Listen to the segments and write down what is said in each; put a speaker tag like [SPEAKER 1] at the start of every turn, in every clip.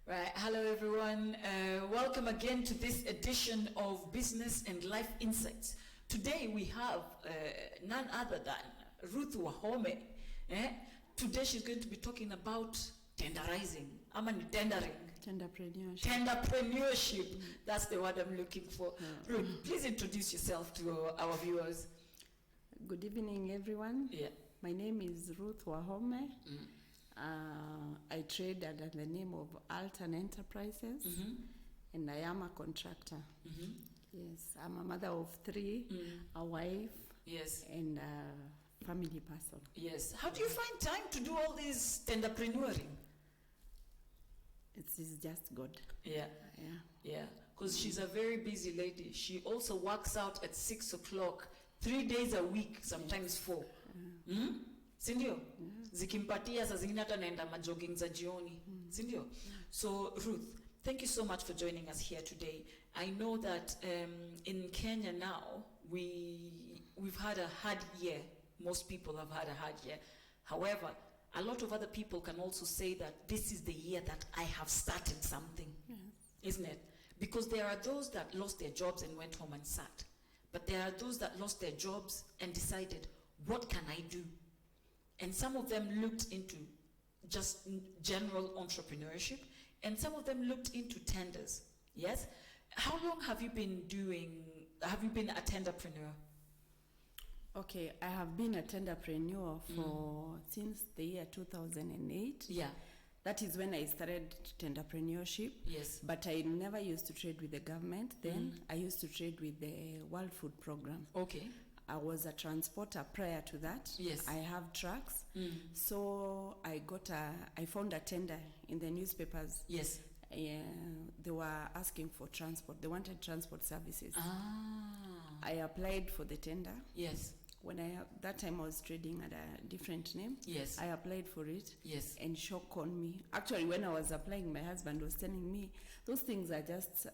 [SPEAKER 1] Right, hello everyone. Welcome again to this edition of Business and Life Insights. Today we have none other than Ruth Wahome. Today she's going to be talking about tenderizing. Tendering.
[SPEAKER 2] Tenderpreneurship.
[SPEAKER 1] Tenderpreneurship. That's the word I'm looking for. Ruth, please introduce yourself to our viewers.
[SPEAKER 2] Good evening, everyone.
[SPEAKER 1] Yeah.
[SPEAKER 2] My name is Ruth Wahome. I trade under the name of Altan Enterprises, and I am a contractor. Yes, I'm a mother of three, a wife,
[SPEAKER 1] yes,
[SPEAKER 2] and a family person.
[SPEAKER 1] Yes. How do you find time to do all this tenderpreneuring?
[SPEAKER 2] It's just good.
[SPEAKER 1] Yeah.
[SPEAKER 2] Yeah.
[SPEAKER 1] Yeah. Because she's a very busy lady. She also works out at 6 o'clock, 3 days a week, sometimes 4. Sindio? Zikimpatia saa zingine hata naenda majogging za jioni. Sindio? So Ruth, thank you so much for joining us here today. I know that in Kenya now we've had a hard year. Most people have had a hard year. However, a lot of other people can also say that this is the year that I have started something. Isn't it? Because there are those that lost their jobs and went home and sat. But there are those that lost their jobs and decided, what can I do? And some of them looked into just general entrepreneurship, and some of them looked into tenders. Yes? How long have you been a tenderpreneur?
[SPEAKER 2] Okay, I have been a tenderpreneur since the year 2008.
[SPEAKER 1] Yeah.
[SPEAKER 2] That is when I started tenderpreneurship.
[SPEAKER 1] Yes.
[SPEAKER 2] But I never used to trade with the government. Then I used to trade with the World Food Program.
[SPEAKER 1] Okay.
[SPEAKER 2] I was a transporter prior to that.
[SPEAKER 1] Yes.
[SPEAKER 2] I have trucks. So I found a tender in the newspapers.
[SPEAKER 1] Yes.
[SPEAKER 2] They were asking for transport. They wanted transport services. I applied for the tender.
[SPEAKER 1] Yes.
[SPEAKER 2] That time I was trading at a different name.
[SPEAKER 1] Yes.
[SPEAKER 2] I applied for it.
[SPEAKER 1] Yes.
[SPEAKER 2] And shock on me. Actually, when I was applying, my husband was telling me, those things are just...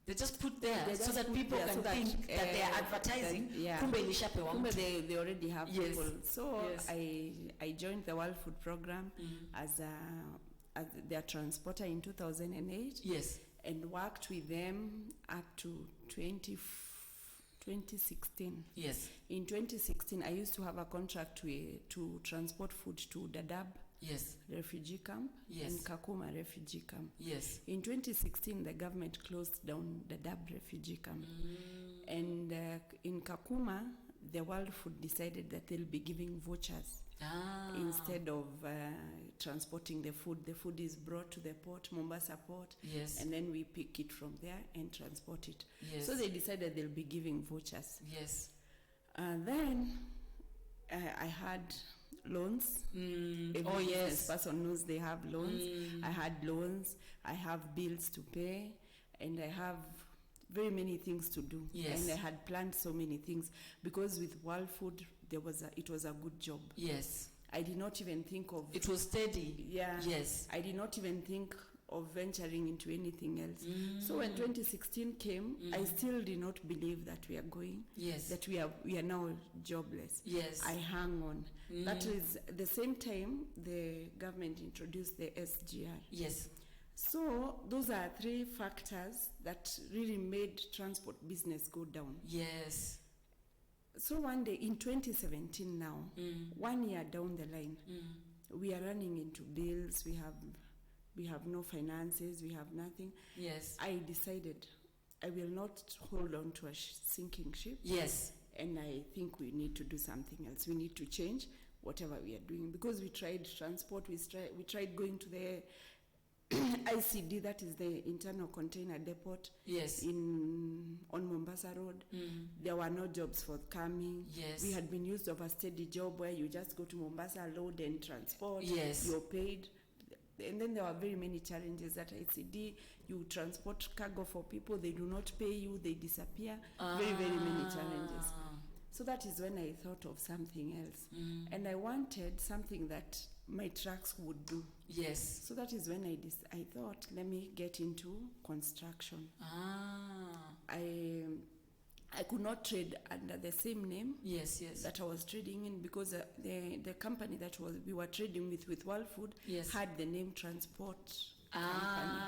[SPEAKER 1] they just put there so that people can think that they are advertising.
[SPEAKER 2] Kumbe they already have people. So
[SPEAKER 1] yes.
[SPEAKER 2] I joined the World Food Program as their transporter in 2008.
[SPEAKER 1] Yes.
[SPEAKER 2] And worked with them up to 2016.
[SPEAKER 1] Yes.
[SPEAKER 2] In 2016, I used to have a contract to transport food to Dadaab refugee camp and Kakuma refugee camp.
[SPEAKER 1] Yes.
[SPEAKER 2] In 2016, the government closed down Dadaab refugee camp. And in Kakuma, the World Food decided that they'll be giving vouchers. Instead of transporting the food. The food is brought to the port, Mombasa port, and then we pick it from there and transport it.
[SPEAKER 1] Yes.
[SPEAKER 2] So they decided they'll be giving vouchers.
[SPEAKER 1] Yes.
[SPEAKER 2] Then I had loans. Every business person knows they have loans. I had loans. I have bills to pay, and I have very many things to do.
[SPEAKER 1] Yes.
[SPEAKER 2] And I had planned so many things because with World Food it was a good job.
[SPEAKER 1] Yes.
[SPEAKER 2] I did not even think of
[SPEAKER 1] it was steady.
[SPEAKER 2] Yeah.
[SPEAKER 1] Yes.
[SPEAKER 2] I did not even think of venturing into anything else. So when 2016 came, I still did not believe that we are going.
[SPEAKER 1] Yes.
[SPEAKER 2] That we are now jobless.
[SPEAKER 1] Yes.
[SPEAKER 2] I hung on. That is the same time the government introduced the SGR.
[SPEAKER 1] Yes.
[SPEAKER 2] So those are 3 factors that really made transport business go down.
[SPEAKER 1] Yes.
[SPEAKER 2] So one day in 2017 now, 1 year down the line, we are running into bills. We have no finances. We have nothing.
[SPEAKER 1] Yes.
[SPEAKER 2] I decided I will not hold on to a sinking ship.
[SPEAKER 1] Yes.
[SPEAKER 2] And I think we need to do something else. We need to change whatever we are doing because we tried transport. We tried going to the ICD, that is the internal container depot.
[SPEAKER 1] Yes.
[SPEAKER 2] On Mombasa Road. There were no jobs forthcoming.
[SPEAKER 1] Yes.
[SPEAKER 2] We had been used of a steady job where you just go to Mombasa, load and transport.
[SPEAKER 1] Yes.
[SPEAKER 2] You're paid. And then there were very many challenges at ICD. You transport cargo for people, they do not pay you, they disappear. Very, very many challenges. So that is when I thought of something else. And I wanted something that my trucks would do.
[SPEAKER 1] Yes.
[SPEAKER 2] So that is when I thought, let me get into construction. I could not trade under the same name that I was trading in because the company that we were trading with World Food had the name Transport company.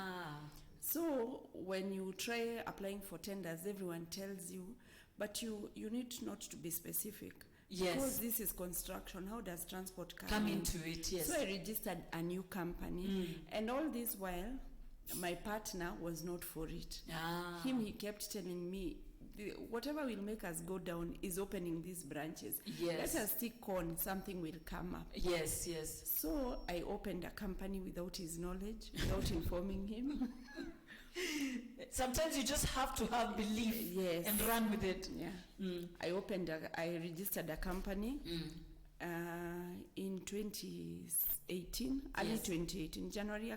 [SPEAKER 2] So when you try applying for tenders, everyone tells you, but you need not to be specific.
[SPEAKER 1] Yes.
[SPEAKER 2] Because this is construction, how does transport
[SPEAKER 1] Come into it, yes.
[SPEAKER 2] So I registered a new company, and all this while, my partner was not for it. He kept telling me, whatever will make us go down is opening these branches.
[SPEAKER 1] Yes.
[SPEAKER 2] Let us stick on, something will come up.
[SPEAKER 1] Yes, yes.
[SPEAKER 2] So I opened a company without his knowledge, without informing him.
[SPEAKER 1] Sometimes you just have to have belief,
[SPEAKER 2] yes,
[SPEAKER 1] and run with it.
[SPEAKER 2] Yeah. I registered a company in 2018, early 2018, January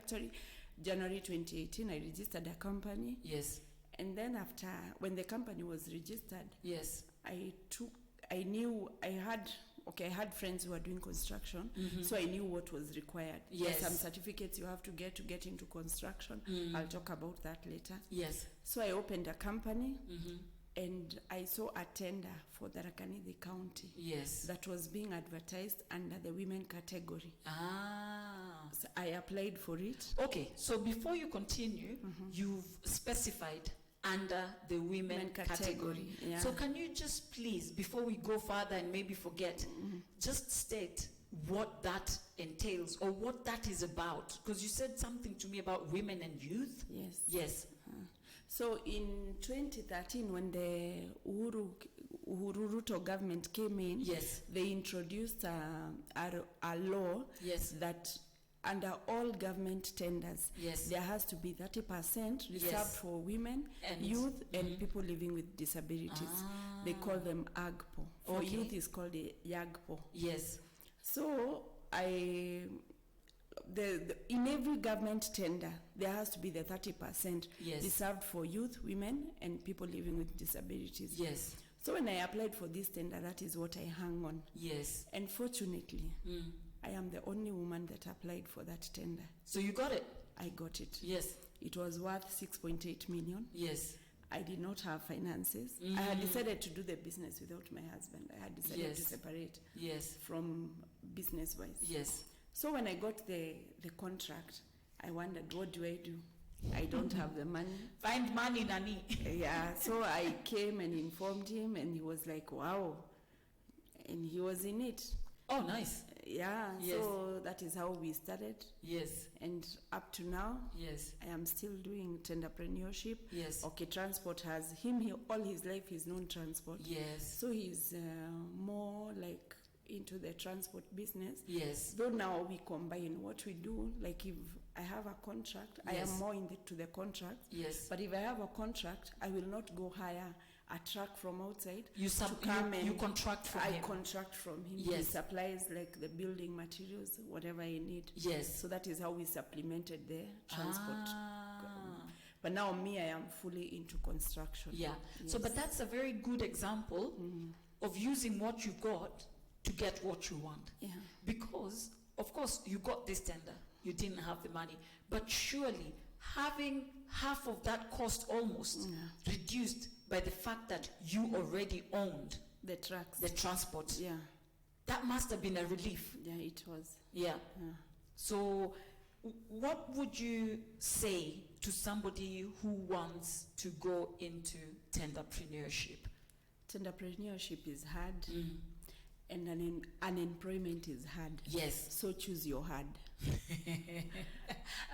[SPEAKER 2] 2018, I registered a company.
[SPEAKER 1] Yes.
[SPEAKER 2] And then after, when the company was registered,
[SPEAKER 1] yes,
[SPEAKER 2] I had friends who were doing construction, so I knew what was required.
[SPEAKER 1] Yes.
[SPEAKER 2] Some certificates you have to get into construction. I'll talk about that later.
[SPEAKER 1] Yes.
[SPEAKER 2] So I opened a company, and I saw a tender for the Rakanidi County.
[SPEAKER 1] Yes.
[SPEAKER 2] That was being advertised under the women category. So I applied for it.
[SPEAKER 1] Okay, so before you continue, you've specified under the women category.
[SPEAKER 2] Yeah.
[SPEAKER 1] So can you just please, before we go further and maybe forget, just state what that entails or what that is about? Because you said something to me about women and youth.
[SPEAKER 2] Yes.
[SPEAKER 1] Yes.
[SPEAKER 2] So in 2013, when the Uhuru Ruto government came in,
[SPEAKER 1] yes,
[SPEAKER 2] they introduced a law,
[SPEAKER 1] yes,
[SPEAKER 2] that under all government tenders,
[SPEAKER 1] yes,
[SPEAKER 2] there has to be 30% reserved,
[SPEAKER 1] yes,
[SPEAKER 2] for women,
[SPEAKER 1] and
[SPEAKER 2] youth, and people living with disabilities. They call them AGPO. For youth, it's called a YAGPO.
[SPEAKER 1] Yes.
[SPEAKER 2] So in every government tender, there has to be the 30%
[SPEAKER 1] yes,
[SPEAKER 2] reserved for youth, women, and people living with disabilities.
[SPEAKER 1] Yes.
[SPEAKER 2] So when I applied for this tender, that is what I hung on.
[SPEAKER 1] Yes.
[SPEAKER 2] And fortunately, I am the only woman that applied for that tender.
[SPEAKER 1] So you got it?
[SPEAKER 2] I got it.
[SPEAKER 1] Yes.
[SPEAKER 2] It was worth 6.8 million.
[SPEAKER 1] Yes.
[SPEAKER 2] I did not have finances. I had decided to do the business without my husband. I had decided to separate,
[SPEAKER 1] yes,
[SPEAKER 2] from business-wise.
[SPEAKER 1] Yes.
[SPEAKER 2] So when I got the contract, I wondered, what do I do? I don't have the money.
[SPEAKER 1] Find money, Nani.
[SPEAKER 2] Yeah, so I came and informed him, and he was like, wow. And he was in it.
[SPEAKER 1] Oh, nice.
[SPEAKER 2] Yeah,
[SPEAKER 1] yes,
[SPEAKER 2] so that is how we started.
[SPEAKER 1] Yes.
[SPEAKER 2] And up to now,
[SPEAKER 1] yes,
[SPEAKER 2] I am still doing tenderpreneurship.
[SPEAKER 1] Yes.
[SPEAKER 2] Okay, transport has him, all his life he's known transport.
[SPEAKER 1] Yes.
[SPEAKER 2] So he's more like into the transport business.
[SPEAKER 1] Yes.
[SPEAKER 2] Though now we combine what we do, like if I have a contract,
[SPEAKER 1] yes,
[SPEAKER 2] I am more into the contract.
[SPEAKER 1] Yes.
[SPEAKER 2] But if I have a contract, I will not go hire a truck from outside.
[SPEAKER 1] You contract from him.
[SPEAKER 2] I contract from him.
[SPEAKER 1] Yes.
[SPEAKER 2] He supplies like the building materials, whatever I need.
[SPEAKER 1] Yes.
[SPEAKER 2] So that is how we supplemented the transport. But now me, I am fully into construction.
[SPEAKER 1] Yeah.
[SPEAKER 2] Yes.
[SPEAKER 1] So, but that's a very good example of using what you got to get what you want.
[SPEAKER 2] Yeah.
[SPEAKER 1] Because, of course, you got this tender. You didn't have the money. But surely, having half of that cost almost reduced by the fact that you already owned
[SPEAKER 2] the trucks,
[SPEAKER 1] the transport.
[SPEAKER 2] Yeah.
[SPEAKER 1] That must have been a relief.
[SPEAKER 2] Yeah, it was.
[SPEAKER 1] Yeah. So, what would you say to somebody who wants to go into tenderpreneurship?
[SPEAKER 2] Tenderpreneurship is hard, and unemployment is hard.
[SPEAKER 1] Yes.
[SPEAKER 2] So choose your hard.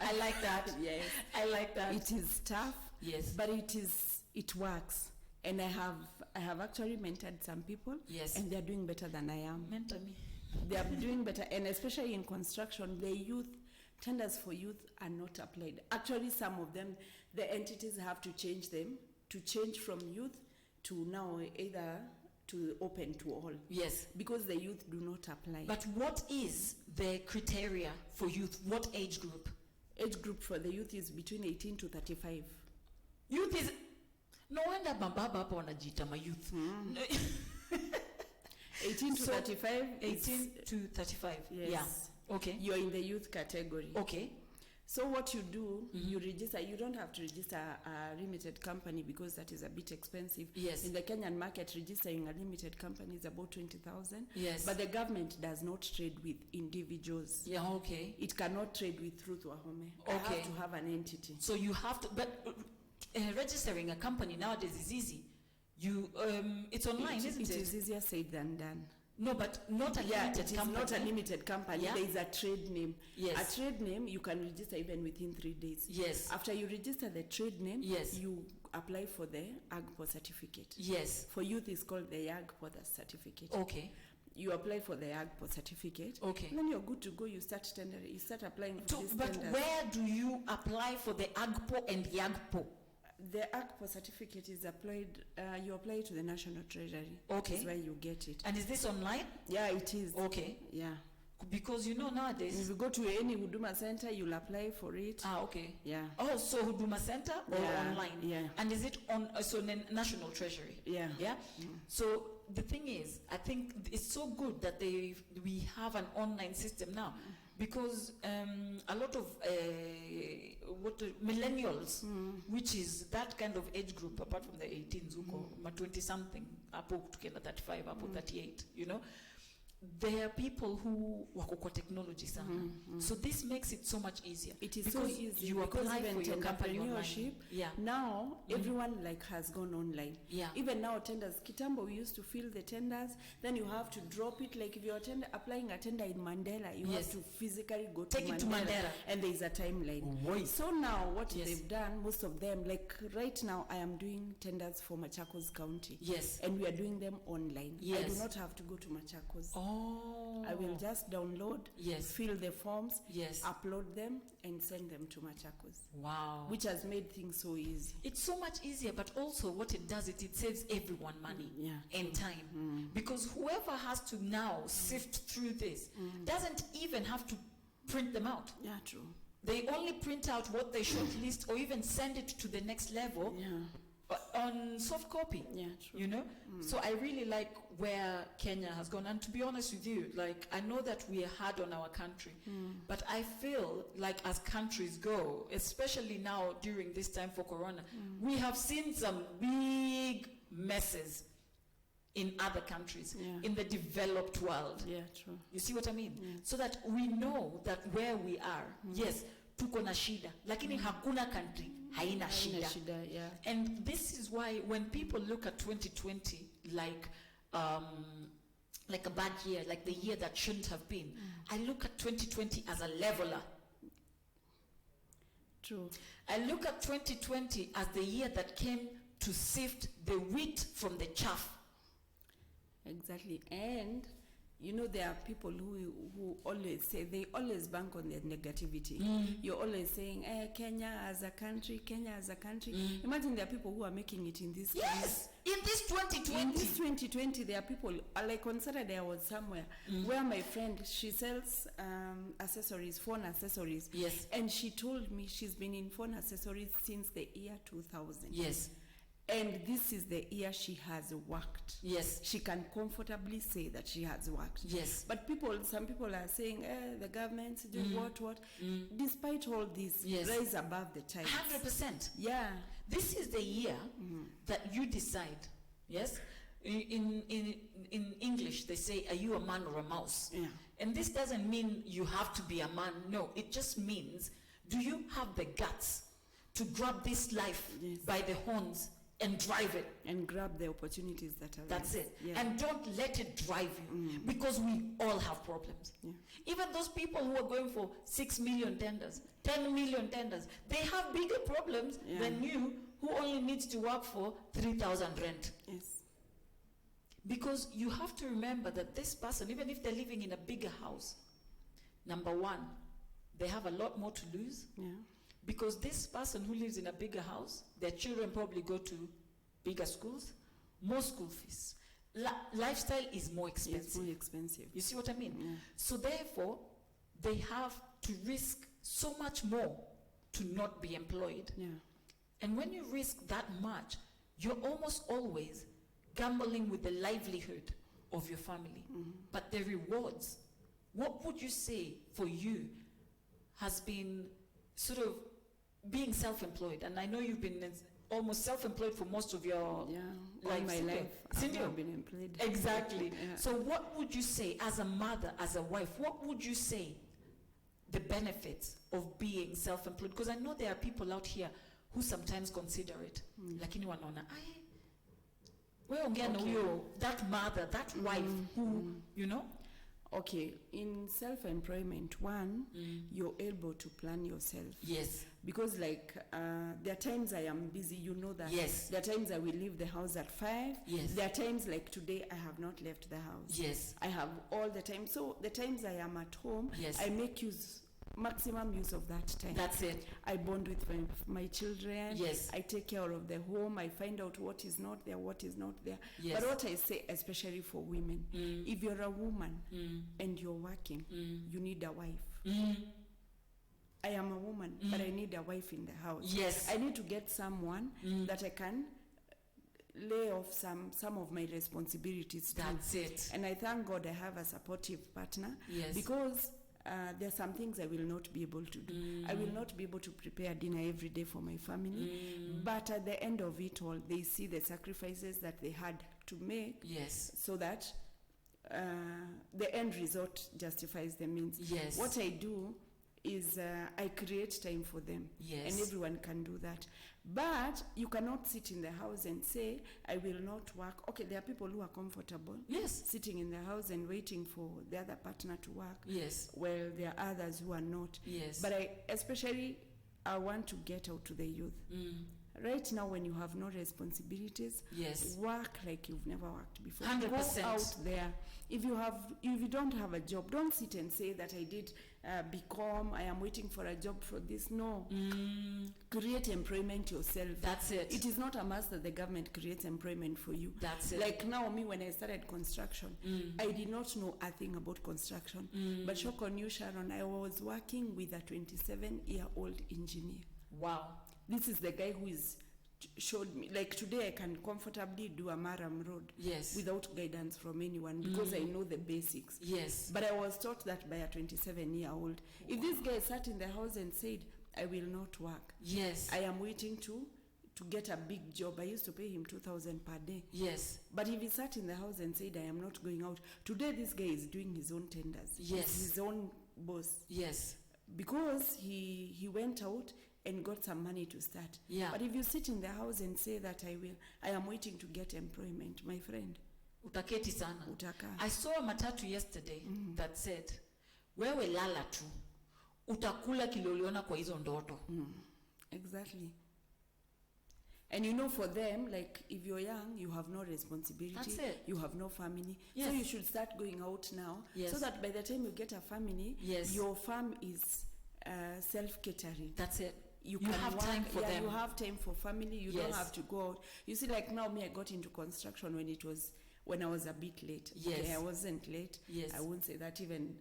[SPEAKER 1] I like that.
[SPEAKER 2] Yes.
[SPEAKER 1] I like that.
[SPEAKER 2] It is tough.
[SPEAKER 1] Yes.
[SPEAKER 2] But it works. And I have actually mentored some people.
[SPEAKER 1] Yes.
[SPEAKER 2] And they're doing better than I am.
[SPEAKER 1] Mentor me.
[SPEAKER 2] They are doing better, and especially in construction, tenders for youth are not applied. Actually, some of them, the entities have to change them to change from youth to now either to open to all.
[SPEAKER 1] Yes. Because
[SPEAKER 2] the youth do not apply.
[SPEAKER 1] But what is the criteria for youth? What age group?
[SPEAKER 2] Age group for the youth is between 18 to 35.
[SPEAKER 1] Youth is... No wonder mababa hapa wanajiita mayouth.
[SPEAKER 2] 18 to 35.
[SPEAKER 1] 18 to 35.
[SPEAKER 2] Yes.
[SPEAKER 1] Yeah. Okay.
[SPEAKER 2] You're in the youth category.
[SPEAKER 1] Okay.
[SPEAKER 2] So what you do, you register. You don't have to register a limited company because that is a bit expensive.
[SPEAKER 1] Yes.
[SPEAKER 2] In the Kenyan market, registering a limited company is about 20,000.
[SPEAKER 1] Yes.
[SPEAKER 2] But the government does not trade with individuals.
[SPEAKER 1] Yeah, okay.
[SPEAKER 2] It cannot trade with Ruth Wahome. I
[SPEAKER 1] Okay.
[SPEAKER 2] have to have an entity.
[SPEAKER 1] So you have to, but registering a company nowadays is easy. You, it's online, isn't it?
[SPEAKER 2] It is easier said than done.
[SPEAKER 1] No, but not a limited
[SPEAKER 2] it is
[SPEAKER 1] company.
[SPEAKER 2] not a limited company.
[SPEAKER 1] Yeah.
[SPEAKER 2] There is a trade name.
[SPEAKER 1] Yes.
[SPEAKER 2] A trade name you can register even within 3 days.
[SPEAKER 1] Yes.
[SPEAKER 2] After you register the trade name,
[SPEAKER 1] Yes.
[SPEAKER 2] you apply for the AGPO certificate.
[SPEAKER 1] Yes.
[SPEAKER 2] For youth, it's called the AGPO certificate.
[SPEAKER 1] Okay.
[SPEAKER 2] You apply for the AGPO certificate.
[SPEAKER 1] Okay.
[SPEAKER 2] And then you're good to go. You start tendering. You start applying for these
[SPEAKER 1] But
[SPEAKER 2] tenders.
[SPEAKER 1] where do you apply for the AGPO and the AGPO?
[SPEAKER 2] The AGPO certificate is applied. You apply to the National Treasury.
[SPEAKER 1] Okay.
[SPEAKER 2] That's where you get it.
[SPEAKER 1] And is this online?
[SPEAKER 2] Yeah, it is.
[SPEAKER 1] Okay.
[SPEAKER 2] Yeah.
[SPEAKER 1] Because you know
[SPEAKER 2] If
[SPEAKER 1] nowadays.
[SPEAKER 2] you go to any Huduma center, you'll apply for it.
[SPEAKER 1] Okay.
[SPEAKER 2] Yeah.
[SPEAKER 1] Oh, so Huduma Center or
[SPEAKER 2] Yeah,
[SPEAKER 1] online?
[SPEAKER 2] yeah.
[SPEAKER 1] And is it on so National Treasury?
[SPEAKER 2] Yeah.
[SPEAKER 1] Yeah. So the thing is, I think it's so good that we have an online system now, because a lot of millennials, which is that kind of age group, apart from the 18s, who 20 something, hapo tukienda 35, hapo 38, you know. There are people who wako kwa technology sana. So this makes it so much easier.
[SPEAKER 2] It is
[SPEAKER 1] because
[SPEAKER 2] so easy
[SPEAKER 1] you
[SPEAKER 2] because
[SPEAKER 1] apply
[SPEAKER 2] even
[SPEAKER 1] for your company online.
[SPEAKER 2] tenderpreneurship,
[SPEAKER 1] Yeah.
[SPEAKER 2] now everyone like has gone online.
[SPEAKER 1] Yeah.
[SPEAKER 2] Even now tenders, Kitambo we used to fill the tenders, then you have to drop it. Like if you're applying a tender in Mandela, you
[SPEAKER 1] Yes.
[SPEAKER 2] have to physically go
[SPEAKER 1] Take
[SPEAKER 2] to
[SPEAKER 1] it to Mandela.
[SPEAKER 2] and there is a timeline.
[SPEAKER 1] Wait.
[SPEAKER 2] So now what
[SPEAKER 1] Yes.
[SPEAKER 2] they've done, most of them, like right now I am doing tenders for Machakos County.
[SPEAKER 1] Yes.
[SPEAKER 2] And we are doing them online. I
[SPEAKER 1] Yes.
[SPEAKER 2] do not have to go to Machakos.
[SPEAKER 1] Oh.
[SPEAKER 2] I will just download,
[SPEAKER 1] Yes.
[SPEAKER 2] fill the forms,
[SPEAKER 1] Yes.
[SPEAKER 2] upload them, and send them to Machakos,
[SPEAKER 1] Wow.
[SPEAKER 2] which has made things so easy.
[SPEAKER 1] It's so much easier, but also what it does, it saves everyone money
[SPEAKER 2] Yeah.
[SPEAKER 1] and time. Because whoever has to now sift through this doesn't even have to print them out.
[SPEAKER 2] Yeah, true.
[SPEAKER 1] They only print out what they shortlist or even send it to the next level
[SPEAKER 2] Yeah,
[SPEAKER 1] on soft copy.
[SPEAKER 2] yeah, true.
[SPEAKER 1] You know? So I really like where Kenya has gone. And to be honest with you, like, I know that we are hard on our country, but I feel like as countries go, especially now during this time for Corona, we have seen some big messes in other countries,
[SPEAKER 2] Yeah.
[SPEAKER 1] in the developed world.
[SPEAKER 2] Yeah, true.
[SPEAKER 1] You see what I mean?
[SPEAKER 2] Yeah.
[SPEAKER 1] So that we know that where we are, yes, tuko na shida, lakini hakuna country haina shida.
[SPEAKER 2] Shida, yeah.
[SPEAKER 1] And this is why when people look at 2020 like a bad year, like the year that shouldn't have been, I look at 2020 as a leveler.
[SPEAKER 2] True.
[SPEAKER 1] I look at 2020 as the year that came to sift the wheat from the chaff.
[SPEAKER 2] Exactly. And you know, there are people who always say, they always bank on their negativity. You're always saying, Kenya as a country, Kenya as a country. Imagine there are people who are making it in this
[SPEAKER 1] Yes, in this 2020.
[SPEAKER 2] In this 2020, there are people, like on Saturday I was somewhere where my friend, she sells accessories, phone accessories.
[SPEAKER 1] Yes.
[SPEAKER 2] And she told me she's been in phone accessories since the year 2000.
[SPEAKER 1] Yes.
[SPEAKER 2] And this is the year she has worked.
[SPEAKER 1] Yes.
[SPEAKER 2] She can comfortably say that she has worked.
[SPEAKER 1] Yes.
[SPEAKER 2] But some people are saying, the government's doing what. Despite all this,
[SPEAKER 1] Yes.
[SPEAKER 2] rise above the tides.
[SPEAKER 1] 100%.
[SPEAKER 2] Yeah.
[SPEAKER 1] This is the year that you decide. Yes. In English, they say, "Are you a man or a mouse?"
[SPEAKER 2] Yeah.
[SPEAKER 1] And this doesn't mean you have to be a man. No, it just means, do you have the guts to grab this life
[SPEAKER 2] Yes.
[SPEAKER 1] by the horns and drive it?
[SPEAKER 2] And grab the opportunities that are
[SPEAKER 1] That's
[SPEAKER 2] there.
[SPEAKER 1] it.
[SPEAKER 2] Yeah.
[SPEAKER 1] And don't let it drive you, because we all have problems.
[SPEAKER 2] Yeah.
[SPEAKER 1] Even those people who are going for 6 million tenders, 10 million tenders, they have bigger problems
[SPEAKER 2] Yeah.
[SPEAKER 1] than you, who only needs to work for 3,000 rent.
[SPEAKER 2] Yes.
[SPEAKER 1] Because you have to remember that this person, even if they're living in a bigger house, number one, they have a lot more to lose.
[SPEAKER 2] Yeah.
[SPEAKER 1] Because this person who lives in a bigger house, their children probably go to bigger schools, more school fees. Lifestyle is more expensive.
[SPEAKER 2] It's more expensive.
[SPEAKER 1] You see what I mean?
[SPEAKER 2] Yeah.
[SPEAKER 1] So therefore, they have to risk so much more to not be employed.
[SPEAKER 2] Yeah.
[SPEAKER 1] And when you risk that much, you're almost always gambling with the livelihood of your family. But the rewards, what would you say for you has been sort of being self-employed, and I know you've been almost self-employed for most of your
[SPEAKER 2] all
[SPEAKER 1] life.
[SPEAKER 2] my life. I've not been employed.
[SPEAKER 1] Exactly.
[SPEAKER 2] Yeah.
[SPEAKER 1] So what would you say as a mother, as a wife, what would you say the benefits of being self-employed? Because I know there are people out here who sometimes consider it. Lakini wanaona, wewe ongea na huyo, that mother, that wife who, you know?
[SPEAKER 2] Okay, in self-employment, one, you're able to plan yourself.
[SPEAKER 1] Yes.
[SPEAKER 2] Because like, there are times I am busy, you know that.
[SPEAKER 1] Yes.
[SPEAKER 2] There are times I will leave the house at 5.
[SPEAKER 1] Yes.
[SPEAKER 2] There are times like today I have not left the house.
[SPEAKER 1] Yes.
[SPEAKER 2] I have all the time. So the times I am at home,
[SPEAKER 1] Yes.
[SPEAKER 2] I make maximum use of that time.
[SPEAKER 1] That's it.
[SPEAKER 2] I bond with my children.
[SPEAKER 1] Yes.
[SPEAKER 2] I take care of the home. I find out what is not there, what is not there.
[SPEAKER 1] Yes.
[SPEAKER 2] But what I say, especially for women, if you're a woman and you're working, you need a wife. I am a woman, but I need a wife in the house.
[SPEAKER 1] Yes.
[SPEAKER 2] I need to get someone that I can lay off some of my responsibilities to.
[SPEAKER 1] That's it.
[SPEAKER 2] And I thank God I have a supportive partner.
[SPEAKER 1] Yes.
[SPEAKER 2] Because there are some things I will not be able to do. I will not be able to prepare dinner every day for my family. But at the end of it all, they see the sacrifices that they had to make.
[SPEAKER 1] Yes.
[SPEAKER 2] So that the end result justifies the means.
[SPEAKER 1] Yes.
[SPEAKER 2] What I do is I create time for them.
[SPEAKER 1] Yes.
[SPEAKER 2] And everyone can do that. But you cannot sit in the house and say, I will not work. Okay, there are people who are comfortable
[SPEAKER 1] Yes.
[SPEAKER 2] sitting in the house and waiting for the other partner to work.
[SPEAKER 1] Yes.
[SPEAKER 2] Well, there are others who are not.
[SPEAKER 1] Yes.
[SPEAKER 2] But I want to get out to the youth. Right now, when you have no responsibilities,
[SPEAKER 1] Yes.
[SPEAKER 2] work like you've never worked before.
[SPEAKER 1] 100%.
[SPEAKER 2] Go out there. If you don't have a job, don't sit and say that I did BCom, I am waiting for a job for this. No. Create employment yourself.
[SPEAKER 1] That's it.
[SPEAKER 2] It is not a must that the government creates employment for you.
[SPEAKER 1] That's it.
[SPEAKER 2] Like now, me, when I started construction, I did not know a thing about construction. But shock on you, Sharon, I was working with a 27-year-old engineer.
[SPEAKER 1] Wow.
[SPEAKER 2] This is the guy who showed me, like today I can comfortably do a Maram road.
[SPEAKER 1] Yes.
[SPEAKER 2] Without guidance from anyone because I know the basics.
[SPEAKER 1] Yes.
[SPEAKER 2] But I was taught that by a 27-year-old. If this guy sat in the house and said, I will not work.
[SPEAKER 1] Yes.
[SPEAKER 2] I am waiting to get a big job. I used to pay him 2,000 per day.
[SPEAKER 1] Yes.
[SPEAKER 2] But if he sat in the house and said, I am not going out, today this guy is doing his own tenders.
[SPEAKER 1] Yes.
[SPEAKER 2] He's his own boss.
[SPEAKER 1] Yes.
[SPEAKER 2] Because he went out and got some money to start.
[SPEAKER 1] Yeah.
[SPEAKER 2] But if you sit in the house and say that I am waiting to get employment, my friend,
[SPEAKER 1] Utaketi sana.
[SPEAKER 2] utaka.
[SPEAKER 1] I saw a matatu yesterday that said, wewe lala tu, utakula kiloliona kwa hizo ndoto.
[SPEAKER 2] Exactly. And you know, for them, like if you're young, you have no responsibility.
[SPEAKER 1] That's it.
[SPEAKER 2] You have no family.
[SPEAKER 1] Yes.
[SPEAKER 2] So you should start going out now.
[SPEAKER 1] Yes.
[SPEAKER 2] So that by the time you get a family,
[SPEAKER 1] Yes.
[SPEAKER 2] your farm is self-catering.
[SPEAKER 1] That's it.
[SPEAKER 2] You
[SPEAKER 1] have
[SPEAKER 2] work,
[SPEAKER 1] time for them.
[SPEAKER 2] You have time for family. You
[SPEAKER 1] Yes.
[SPEAKER 2] don't have to go out. You see, like now, me, I got into construction when I was a bit late.
[SPEAKER 1] Yes.
[SPEAKER 2] Okay, I wasn't late.
[SPEAKER 1] Yes.
[SPEAKER 2] I won't say that. Even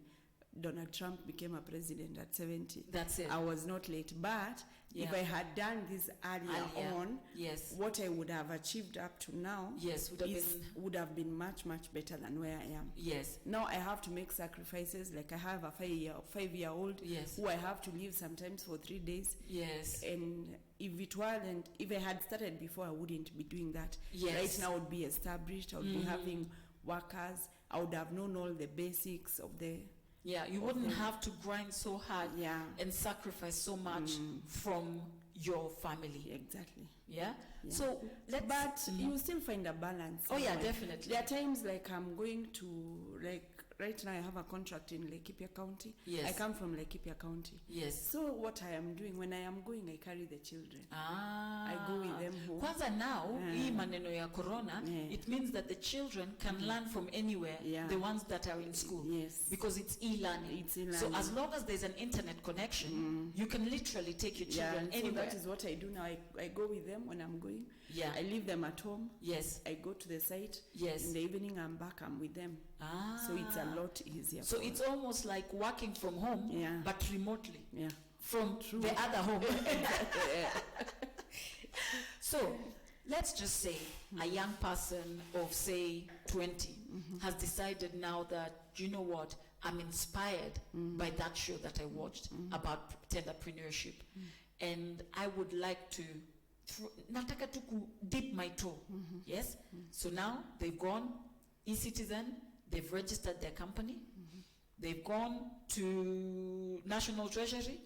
[SPEAKER 2] Donald Trump became a president at 70.
[SPEAKER 1] That's it.
[SPEAKER 2] I was not late. But if
[SPEAKER 1] Yeah.
[SPEAKER 2] I had done this earlier on,
[SPEAKER 1] yes.
[SPEAKER 2] what I would have achieved up to now
[SPEAKER 1] Yes,
[SPEAKER 2] would have been much, much better than where I am.
[SPEAKER 1] Yes.
[SPEAKER 2] Now I have to make sacrifices. Like I have a 5-year-old
[SPEAKER 1] Yes.
[SPEAKER 2] who I have to leave sometimes for 3 days.
[SPEAKER 1] Yes.
[SPEAKER 2] And if I had started before, I wouldn't be doing that.
[SPEAKER 1] Yes.
[SPEAKER 2] Right now I would be established. I would be having workers. I would have known all the basics of the...
[SPEAKER 1] Yeah, you wouldn't have to grind so hard and sacrifice so much from your family.
[SPEAKER 2] Exactly.
[SPEAKER 1] Yeah?
[SPEAKER 2] Yeah.
[SPEAKER 1] So,
[SPEAKER 2] but you still find a balance.
[SPEAKER 1] Oh, yeah,
[SPEAKER 2] somewhere.
[SPEAKER 1] definitely.
[SPEAKER 2] There are times like I'm going to, like, right now I have a contract in Laikipia County.
[SPEAKER 1] Yes.
[SPEAKER 2] I come from Laikipia County.
[SPEAKER 1] Yes.
[SPEAKER 2] So what I am doing, when I am going, I carry the children. I go with them home.
[SPEAKER 1] Kwanza now, hii maneno ya corona, it means that the children can learn from anywhere, the ones that are in school.
[SPEAKER 2] Yes.
[SPEAKER 1] Because it's e-learning.
[SPEAKER 2] It's e-learning.
[SPEAKER 1] So as long as there's an internet connection, you can literally take your children anywhere.
[SPEAKER 2] So that is what I do now. I go with them when I'm going.
[SPEAKER 1] Yeah.
[SPEAKER 2] I leave them at home.
[SPEAKER 1] Yes.
[SPEAKER 2] I go to the site.
[SPEAKER 1] Yes.
[SPEAKER 2] In the evening, I'm back. I'm with them. So it's a lot easier.
[SPEAKER 1] So it's almost like working from home, but remotely.
[SPEAKER 2] Yeah.
[SPEAKER 1] From the other home. So let's just say a young person of say 20 has decided now that, you know what, I'm inspired by that show that I watched about tenderpreneurship. And I would like to, nataka tu dip my toe. Yes? So now they've gone eCitizen, they've registered their company, they've gone to National Treasury,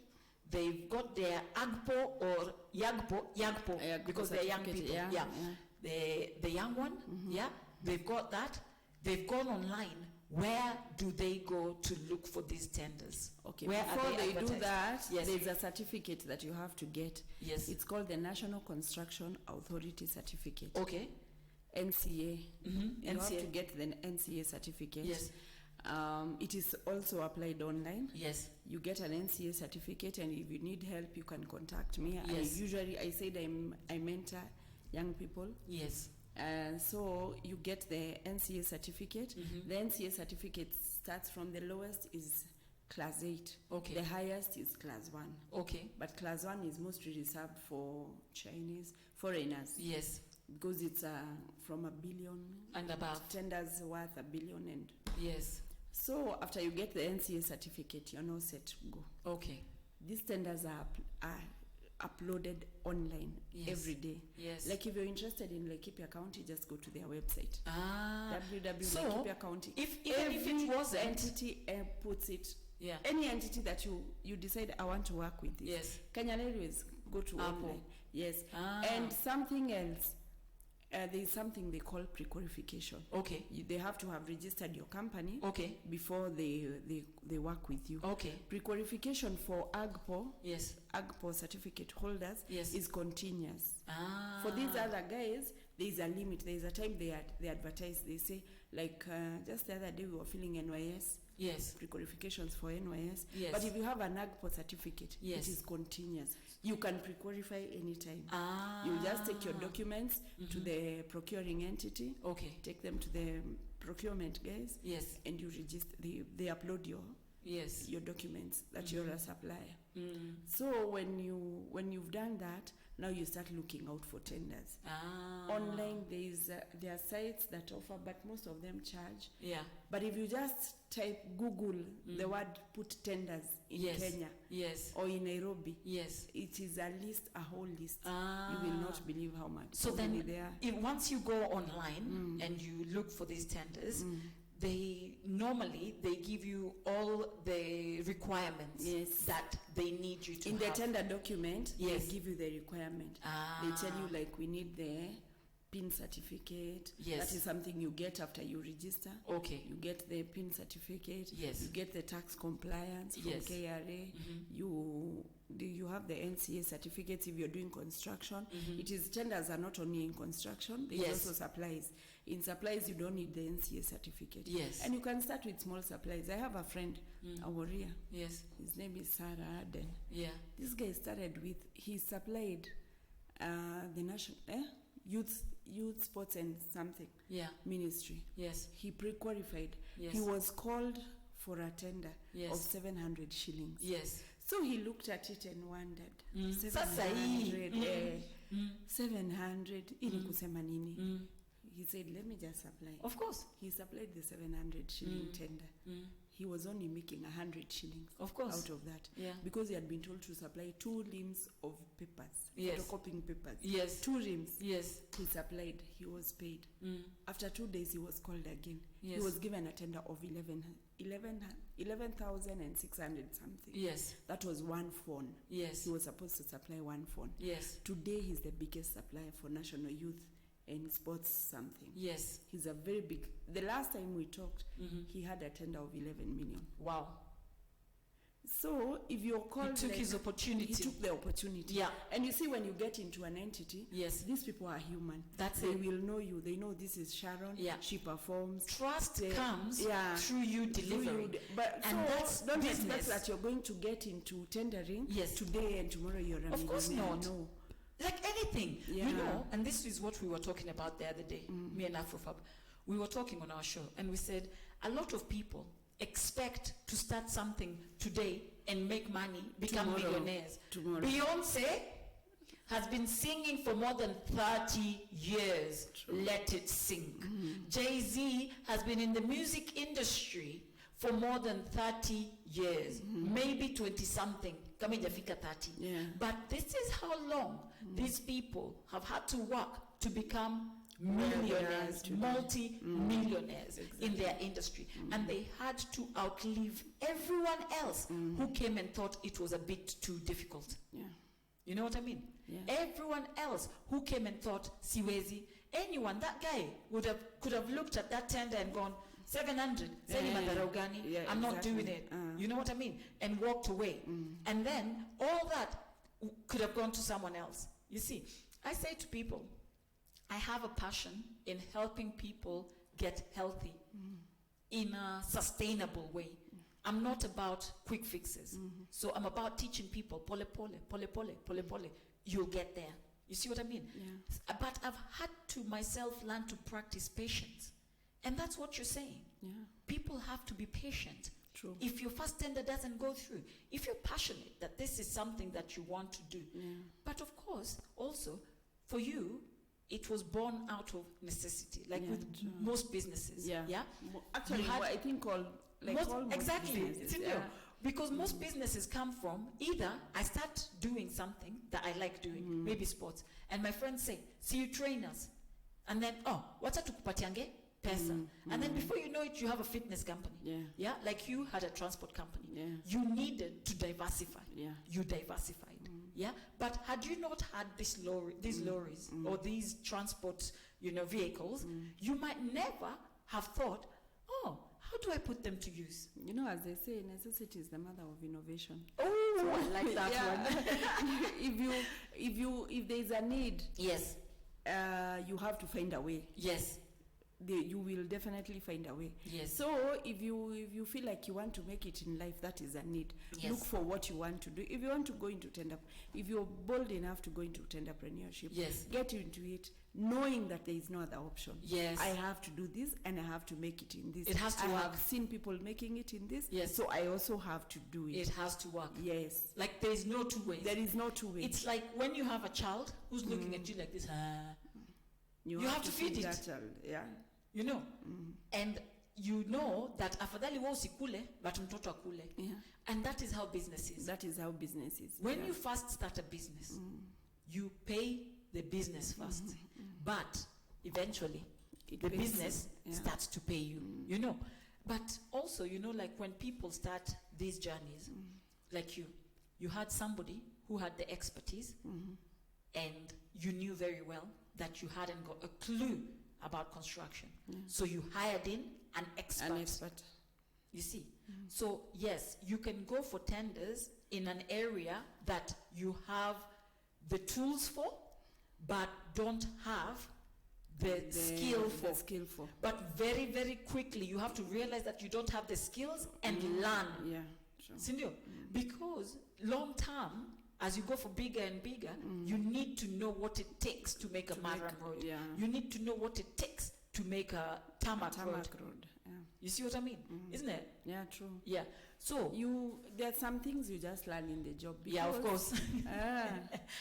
[SPEAKER 1] they've got their AGPO or YAGPO, because they're young people. Yeah. The young one, they've got that. They've gone online. Where do they go to look for these tenders?
[SPEAKER 2] Okay,
[SPEAKER 1] where
[SPEAKER 2] before
[SPEAKER 1] are they
[SPEAKER 2] do that,
[SPEAKER 1] yes.
[SPEAKER 2] there's a certificate that you have to get.
[SPEAKER 1] Yes.
[SPEAKER 2] It's called the National Construction Authority Certificate.
[SPEAKER 1] Okay.
[SPEAKER 2] NCA. You
[SPEAKER 1] NCA.
[SPEAKER 2] have to get the NCA certificate.
[SPEAKER 1] Yes.
[SPEAKER 2] It is also applied online.
[SPEAKER 1] Yes.
[SPEAKER 2] You get an NCA certificate, and if you need help, you can contact me.
[SPEAKER 1] Yes.
[SPEAKER 2] I said I mentor young people.
[SPEAKER 1] Yes.
[SPEAKER 2] So you get the NCA certificate. The NCA certificate starts from the lowest is class 8.
[SPEAKER 1] Okay.
[SPEAKER 2] The highest is class 1.
[SPEAKER 1] Okay.
[SPEAKER 2] But class 1 is mostly reserved for Chinese foreigners.
[SPEAKER 1] Yes.
[SPEAKER 2] Because it's from $1 billion
[SPEAKER 1] and above.
[SPEAKER 2] Tenders worth $1 billion and.
[SPEAKER 1] Yes.
[SPEAKER 2] So after you get the NCA certificate, you're now set to go.
[SPEAKER 1] Okay.
[SPEAKER 2] These tenders are uploaded online every day.
[SPEAKER 1] Yes.
[SPEAKER 2] Like if you're interested in Laikipia County, just go to their website.
[SPEAKER 1] So
[SPEAKER 2] www.Laikipia County.
[SPEAKER 1] If it wasn't,
[SPEAKER 2] entity puts it.
[SPEAKER 1] Yeah.
[SPEAKER 2] Any entity that you decide I want to work with this.
[SPEAKER 1] Yes.
[SPEAKER 2] Kenya Railways, go to
[SPEAKER 1] Apple.
[SPEAKER 2] online. Yes. And something else. There is something they call pre-qualification.
[SPEAKER 1] Okay.
[SPEAKER 2] They have to have registered your company.
[SPEAKER 1] Okay.
[SPEAKER 2] Before they work with you.
[SPEAKER 1] Okay.
[SPEAKER 2] Pre-qualification for AGPO.
[SPEAKER 1] Yes.
[SPEAKER 2] AGPO certificate holders.
[SPEAKER 1] Yes.
[SPEAKER 2] Is continuous. For these other guys, there is a limit. There is a time they advertise. They say like just the other day we were filling NYS.
[SPEAKER 1] Yes.
[SPEAKER 2] Pre-qualifications for NYS.
[SPEAKER 1] Yes.
[SPEAKER 2] But if you have an AGPO certificate,
[SPEAKER 1] yes.
[SPEAKER 2] it is continuous. You can pre-qualify anytime. You just take your documents to the procuring entity.
[SPEAKER 1] Okay.
[SPEAKER 2] Take them to the procurement guys.
[SPEAKER 1] Yes.
[SPEAKER 2] And you register. They upload your documents that you're a supplier. So when you've done that, now you start looking out for tenders. Online, there are sites that offer, but most of them charge. Yeah. But if you just type Google the word, put tenders in Kenya or in Nairobi, it is a whole list. You will not believe how much.
[SPEAKER 1] So then, once you go online and you look for these tenders, they give you all the requirements that they need you to
[SPEAKER 2] in
[SPEAKER 1] have.
[SPEAKER 2] The tender document. They give you the requirement. They tell you like we need the PIN certificate. That is something you get after you register. Okay. You get the PIN certificate. Yes. You get the tax compliance from KRA. You have the NCA certificates if you're doing construction. It is tenders are not only in construction, there's also supplies. In supplies, you don't need the NCA certificate. Yes. And you can start with small supplies. I have a friend, a warrior. Yes. His name is Sarah Arden. Yeah. This guy started with, he supplied the national youth sports and something ministry. Yes. He pre-qualified. Yes. He was called for a tender of 700 shillings. Yes. So he looked at it and wondered. 700 ili kusema nini? He said, let me just supply. Of course. He supplied the 700 shilling tender. He was only making 100 shillings of course out of that. Yeah. Because he had been told to supply 2 reams of papers. Yes. Photocopying papers. Yes. 2 reams. Yes. He supplied. He was paid. After 2 days, he was called again. Yes. He was given a tender of 11,600 something. Yes. That was one phone. Yes. He was supposed to supply 1 phone. Yes. Today, he's the biggest supplier for national youth and sports something. Yes. He's a very big. The last time we talked, he had a tender of 11 million. Wow. So if you're called, he took his opportunity. He took the opportunity. Yeah. And you see, when you get into an entity, these people are human. They will know you. They know this is Sharon. Yeah. She performs. Trust comes through you delivering. And that's don't expect that you're going to get into tendering today and tomorrow you're a millionaire. Of course not. No. Like anything, you know, and this is what we were talking about the other day, me and Afrofab. We were talking on our show, and we said a lot of people expect to start something today and make money, become millionaires. Tomorrow. Beyonce has been singing for more than 30 years. True. Let it sink. Jay-Z has been in the music industry
[SPEAKER 1] for more than 30 years, maybe 20 something, kama ijafika 30.
[SPEAKER 2] Yeah.
[SPEAKER 1] But this is how long these people have had to work to become millionaires, multi-millionaires in their industry. And they had to outlive everyone else who came and thought it was a bit too difficult.
[SPEAKER 2] Yeah.
[SPEAKER 1] You know what I mean?
[SPEAKER 2] Yeah.
[SPEAKER 1] Everyone else who came and thought, siwezi, anyone, that guy could have looked at that tender and gone, 700, I'm not doing it. You know what I mean? And walked away. And then all that could have gone to someone else. You see, I say to people, I have a passion in helping people get healthy in a sustainable way. I'm not about quick fixes. So I'm about teaching people, pole, you'll get there. You see what I mean?
[SPEAKER 2] Yeah.
[SPEAKER 1] But I've had to myself learn to practice patience. And that's what you're saying.
[SPEAKER 2] Yeah.
[SPEAKER 1] People have to be patient.
[SPEAKER 2] True.
[SPEAKER 1] If your first tender doesn't go through, if you're passionate that this is something that you want to do.
[SPEAKER 2] Yeah.
[SPEAKER 1] But of course, also, for you, it was born out of necessity, like with most businesses.
[SPEAKER 2] Yeah.
[SPEAKER 1] Yeah?
[SPEAKER 2] Actually, I think all
[SPEAKER 1] exactly.
[SPEAKER 2] businesses,
[SPEAKER 1] Because most businesses come from either I start doing something that I like doing, maybe sports, and my friends say, see you trainers. And then, what's that tukupatiange? Pesa. And then before you know it, you have a fitness company.
[SPEAKER 2] Yeah.
[SPEAKER 1] Like you had a transport company.
[SPEAKER 2] Yeah.
[SPEAKER 1] You needed to diversify.
[SPEAKER 2] Yeah.
[SPEAKER 1] You diversified. Yeah. But had you not had these lorries or these transport, vehicles, you might never have thought, how do I put them to use?
[SPEAKER 2] You know, as they say, necessity is the mother of innovation.
[SPEAKER 1] Oh, so I like that one.
[SPEAKER 2] if there is a need,
[SPEAKER 1] yes,
[SPEAKER 2] you have to find a way.
[SPEAKER 1] Yes.
[SPEAKER 2] You will definitely find a way.
[SPEAKER 1] Yes.
[SPEAKER 2] So if you feel like you want to make it in life, that is a need.
[SPEAKER 1] Yes.
[SPEAKER 2] Look for what you want to do. If you want to go into if you're bold enough to go into tenderpreneurship,
[SPEAKER 1] yes,
[SPEAKER 2] get into it, knowing that there is no other option.
[SPEAKER 1] Yes.
[SPEAKER 2] I have to do this and I have to make it in this.
[SPEAKER 1] It has to work.
[SPEAKER 2] I have seen people making it in this.
[SPEAKER 1] Yes.
[SPEAKER 2] So I also have to do it.
[SPEAKER 1] It has to work.
[SPEAKER 2] Yes.
[SPEAKER 1] Like there is no two ways.
[SPEAKER 2] There is no two ways.
[SPEAKER 1] It's like when you have a child who's looking at you like this, you have to feed it.
[SPEAKER 2] That child. Yeah.
[SPEAKER 1] You know, and you know that afadhali wa usikule but mtoto akule.
[SPEAKER 2] Yeah.
[SPEAKER 1] And that is how business is.
[SPEAKER 2] That is how business is.
[SPEAKER 1] When you first start a business, you pay the business first, but eventually the business starts to pay you. You know, but also like when people start these journeys, like you had somebody who had the expertise, and you knew very well that you hadn't got a clue about construction. So you hired in an expert. You see? So yes, you can go for tenders in an area that you have the tools for, but don't have the skill for. But very, very quickly you have to realize that you don't have the skills and learn.
[SPEAKER 2] Yeah, sure.
[SPEAKER 1] Sindio? Because long term, as you go for bigger and bigger, you need to know what it takes to make a Maram road.
[SPEAKER 2] Yeah.
[SPEAKER 1] You need to know what it takes to make a tarmac road.
[SPEAKER 2] Yeah.
[SPEAKER 1] You see what I mean? Isn't it?
[SPEAKER 2] Yeah, true.
[SPEAKER 1] Yeah. So
[SPEAKER 2] there are some things you just learn in the job.
[SPEAKER 1] Yeah, of course.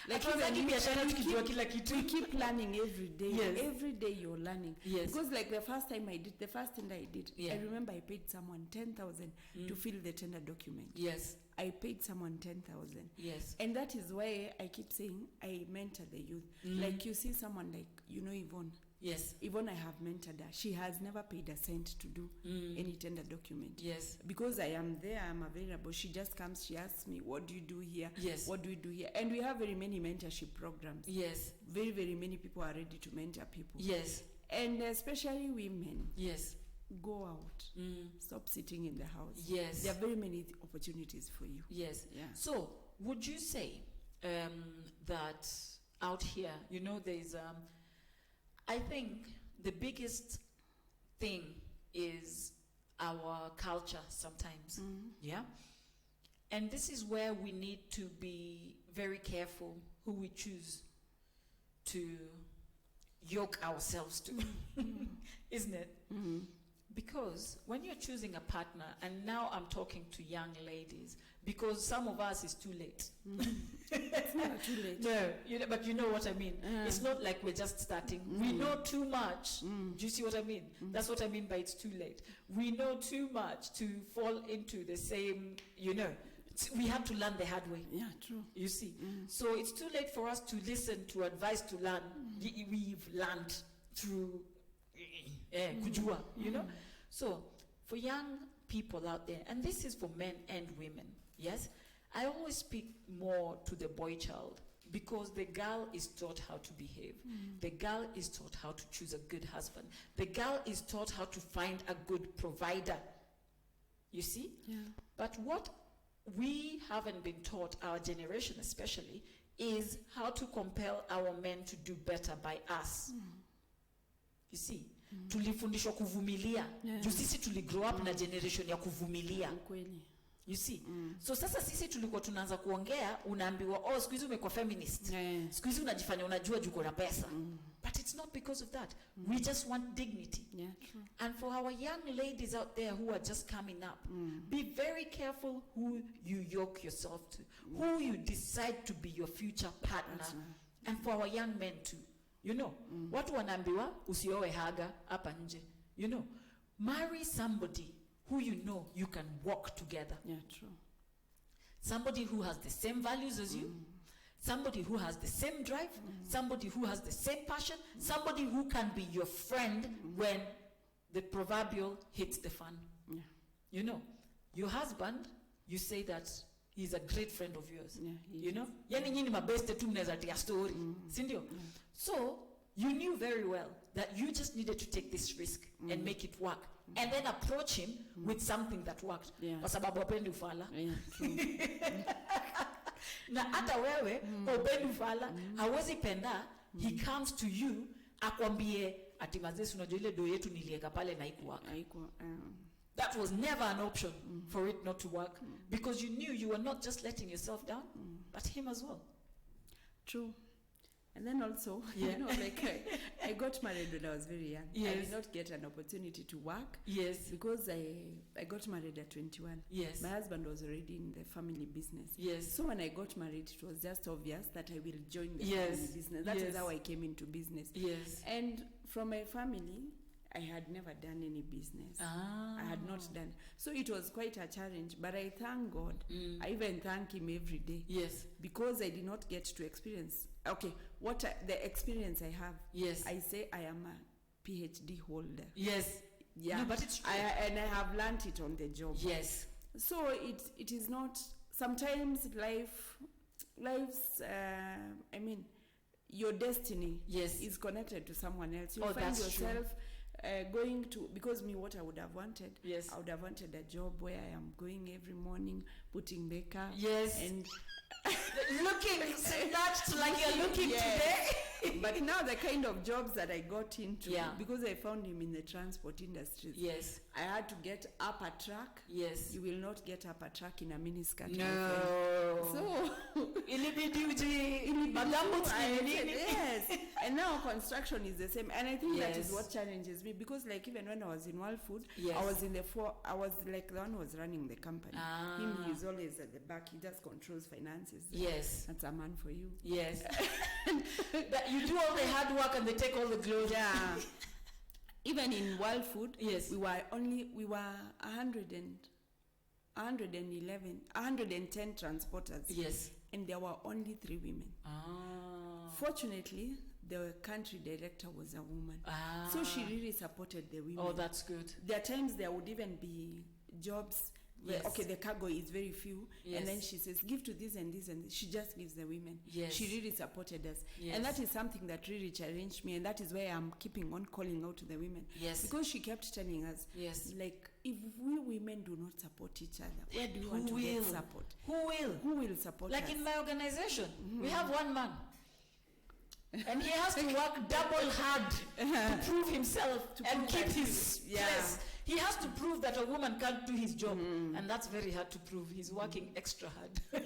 [SPEAKER 2] Like we keep learning every day.
[SPEAKER 1] Yes.
[SPEAKER 2] Every day you're learning.
[SPEAKER 1] Yes.
[SPEAKER 2] Because like the first thing I did, I remember I paid someone 10,000 to fill the tender document.
[SPEAKER 1] Yes.
[SPEAKER 2] I paid someone 10,000.
[SPEAKER 1] Yes.
[SPEAKER 2] And that is why I keep saying I mentor the youth. Like you see someone like, Yvonne.
[SPEAKER 1] Yes.
[SPEAKER 2] Yvonne, I have mentored her. She has never paid a cent to do any tender document.
[SPEAKER 1] Yes.
[SPEAKER 2] Because I am there, I'm available. She just comes, she asks me, what do you do here?
[SPEAKER 1] Yes.
[SPEAKER 2] What do we do here? And we have very many mentorship programs.
[SPEAKER 1] Yes.
[SPEAKER 2] Very, very many people are ready to mentor people.
[SPEAKER 1] Yes.
[SPEAKER 2] And especially women.
[SPEAKER 1] Yes.
[SPEAKER 2] Go out. Stop sitting in the house.
[SPEAKER 1] Yes.
[SPEAKER 2] There are very many opportunities for you.
[SPEAKER 1] Yes.
[SPEAKER 2] Yeah.
[SPEAKER 1] So, would you say that out here, there's, I think the biggest thing is our culture sometimes. Yeah. And this is where we need to be very careful who we choose to yoke ourselves to. Isn't it? Because when you're choosing a partner, and now I'm talking to young ladies, because some of us is too late.
[SPEAKER 2] It's not too late.
[SPEAKER 1] No, but you know what I mean. It's not like we're just starting. We know too much. Do you see what I mean? That's what I mean by it's too late. We know too much to fall into the same, we have to learn the hard way.
[SPEAKER 2] Yeah, true.
[SPEAKER 1] You see? So it's too late for us to listen, to advise, to learn. We've learned through kujua, So for young people out there, and this is for men and women, yes? I always speak more to the boy child because the girl is taught how to behave. The girl is taught how to choose a good husband. The girl is taught how to find a good provider. You see?
[SPEAKER 2] Yeah.
[SPEAKER 1] But what we haven't been taught, our generation especially, is how to compel our men to do better by us. You see? Tulifundishwa kuvumilia. Juu sisi tuligrow up na generation ya kuvumilia.
[SPEAKER 2] Kweli.
[SPEAKER 1] You see? So sasa sisi tulikuwa tunaanza kuongea, unaambiwa, siku hizi umekuwa feminist. Siku hizi unajifanya unajua juu kuna pesa. But it's not because of that. We just want dignity.
[SPEAKER 2] Yeah, true.
[SPEAKER 1] And for our young ladies out there who are just coming up, be very careful who you yoke yourself to, who you decide to be your future partner. Right. And for our young men too. Watu wanaambiwa usioe haga hapa nje. Marry somebody who you can walk together.
[SPEAKER 2] Yeah, true.
[SPEAKER 1] Somebody who has the same values as you. Somebody who has the same drive. Somebody who has the same passion. Somebody who can be your friend when the proverbial hits the fan. Yeah. Your husband, you say that he's a great friend of yours.
[SPEAKER 2] Yeah,
[SPEAKER 1] Yani nyinyi mabeste tu mnaweza tia story. Sindio? So, you knew very well that you just needed to take this risk and make it work. And then approach him with something that worked. Kwa sababu hapendi ufala.
[SPEAKER 2] Yeah, true.
[SPEAKER 1] Na hata wewe hapendi ufala, hawezi penda, he comes to you akwambie ati mazesi unajua ile do yetu nilieka pale na haikuwaka. That was never an option for it not to work because you knew you were not just letting yourself down, but him as well.
[SPEAKER 2] True. And then also, I got married when I was very young.
[SPEAKER 1] Yes.
[SPEAKER 2] I did not get an opportunity to work.
[SPEAKER 1] Yes.
[SPEAKER 2] Because I got married at 21.
[SPEAKER 1] Yes.
[SPEAKER 2] My husband was already in the family business.
[SPEAKER 1] Yes.
[SPEAKER 2] So when I got married, it was just obvious that I will join the family business. That is how I came into business.
[SPEAKER 1] Yes.
[SPEAKER 2] And from my family, I had never done any business. I had not done. So it was quite a challenge, but I thank God. I even thank him every day.
[SPEAKER 1] Yes.
[SPEAKER 2] Because I did not get to experience. Okay, the experience I have.
[SPEAKER 1] Yes.
[SPEAKER 2] I say I am a PhD holder.
[SPEAKER 1] Yes.
[SPEAKER 2] Yeah.
[SPEAKER 1] No, but it's true.
[SPEAKER 2] And I have learned it on the job.
[SPEAKER 1] Yes.
[SPEAKER 2] So it is not, sometimes life's, your destiny is connected to someone else. You find yourself going to, because what I would have wanted, I would have wanted a job where I am going every morning, putting makeup.
[SPEAKER 1] Yes.
[SPEAKER 2] And
[SPEAKER 1] looking snatched like you're looking today.
[SPEAKER 2] But now the kind of jobs that I got into, because I found him in the transport industry.
[SPEAKER 1] Yes.
[SPEAKER 2] I had to get up a truck.
[SPEAKER 1] Yes.
[SPEAKER 2] You will not get up a truck in a miniskirt.
[SPEAKER 1] No.
[SPEAKER 2] So, yes. And now construction is the same. And I think that is what challenges me. Because like even when I was in World Food, I was like the one who was running the company. Him, he is always at the back. He just controls finances.
[SPEAKER 1] Yes.
[SPEAKER 2] That's a man for you.
[SPEAKER 1] Yes. That you do all the hard work and they take all the glory.
[SPEAKER 2] Yeah. Even in World Food, we were 110 transporters.
[SPEAKER 1] Yes.
[SPEAKER 2] And there were only 3 women. Fortunately, the country director was a woman. So she really supported the women.
[SPEAKER 1] Oh, that's good.
[SPEAKER 2] There are times there would even be jobs where, the cargo is very few. And then she says, give to this and this and this. She just gives the women. She really supported us. And that is something that really challenged me. And that is why I'm keeping on calling out to the women. Because she kept telling us, like, if we women do not support each other, where do you want to get support? Who will support us?
[SPEAKER 1] Like in my organization, we have one man. And he has to work double hard to prove himself and keep his place. He has to prove that a woman can't do his job. And that's very hard to prove. He's working extra hard.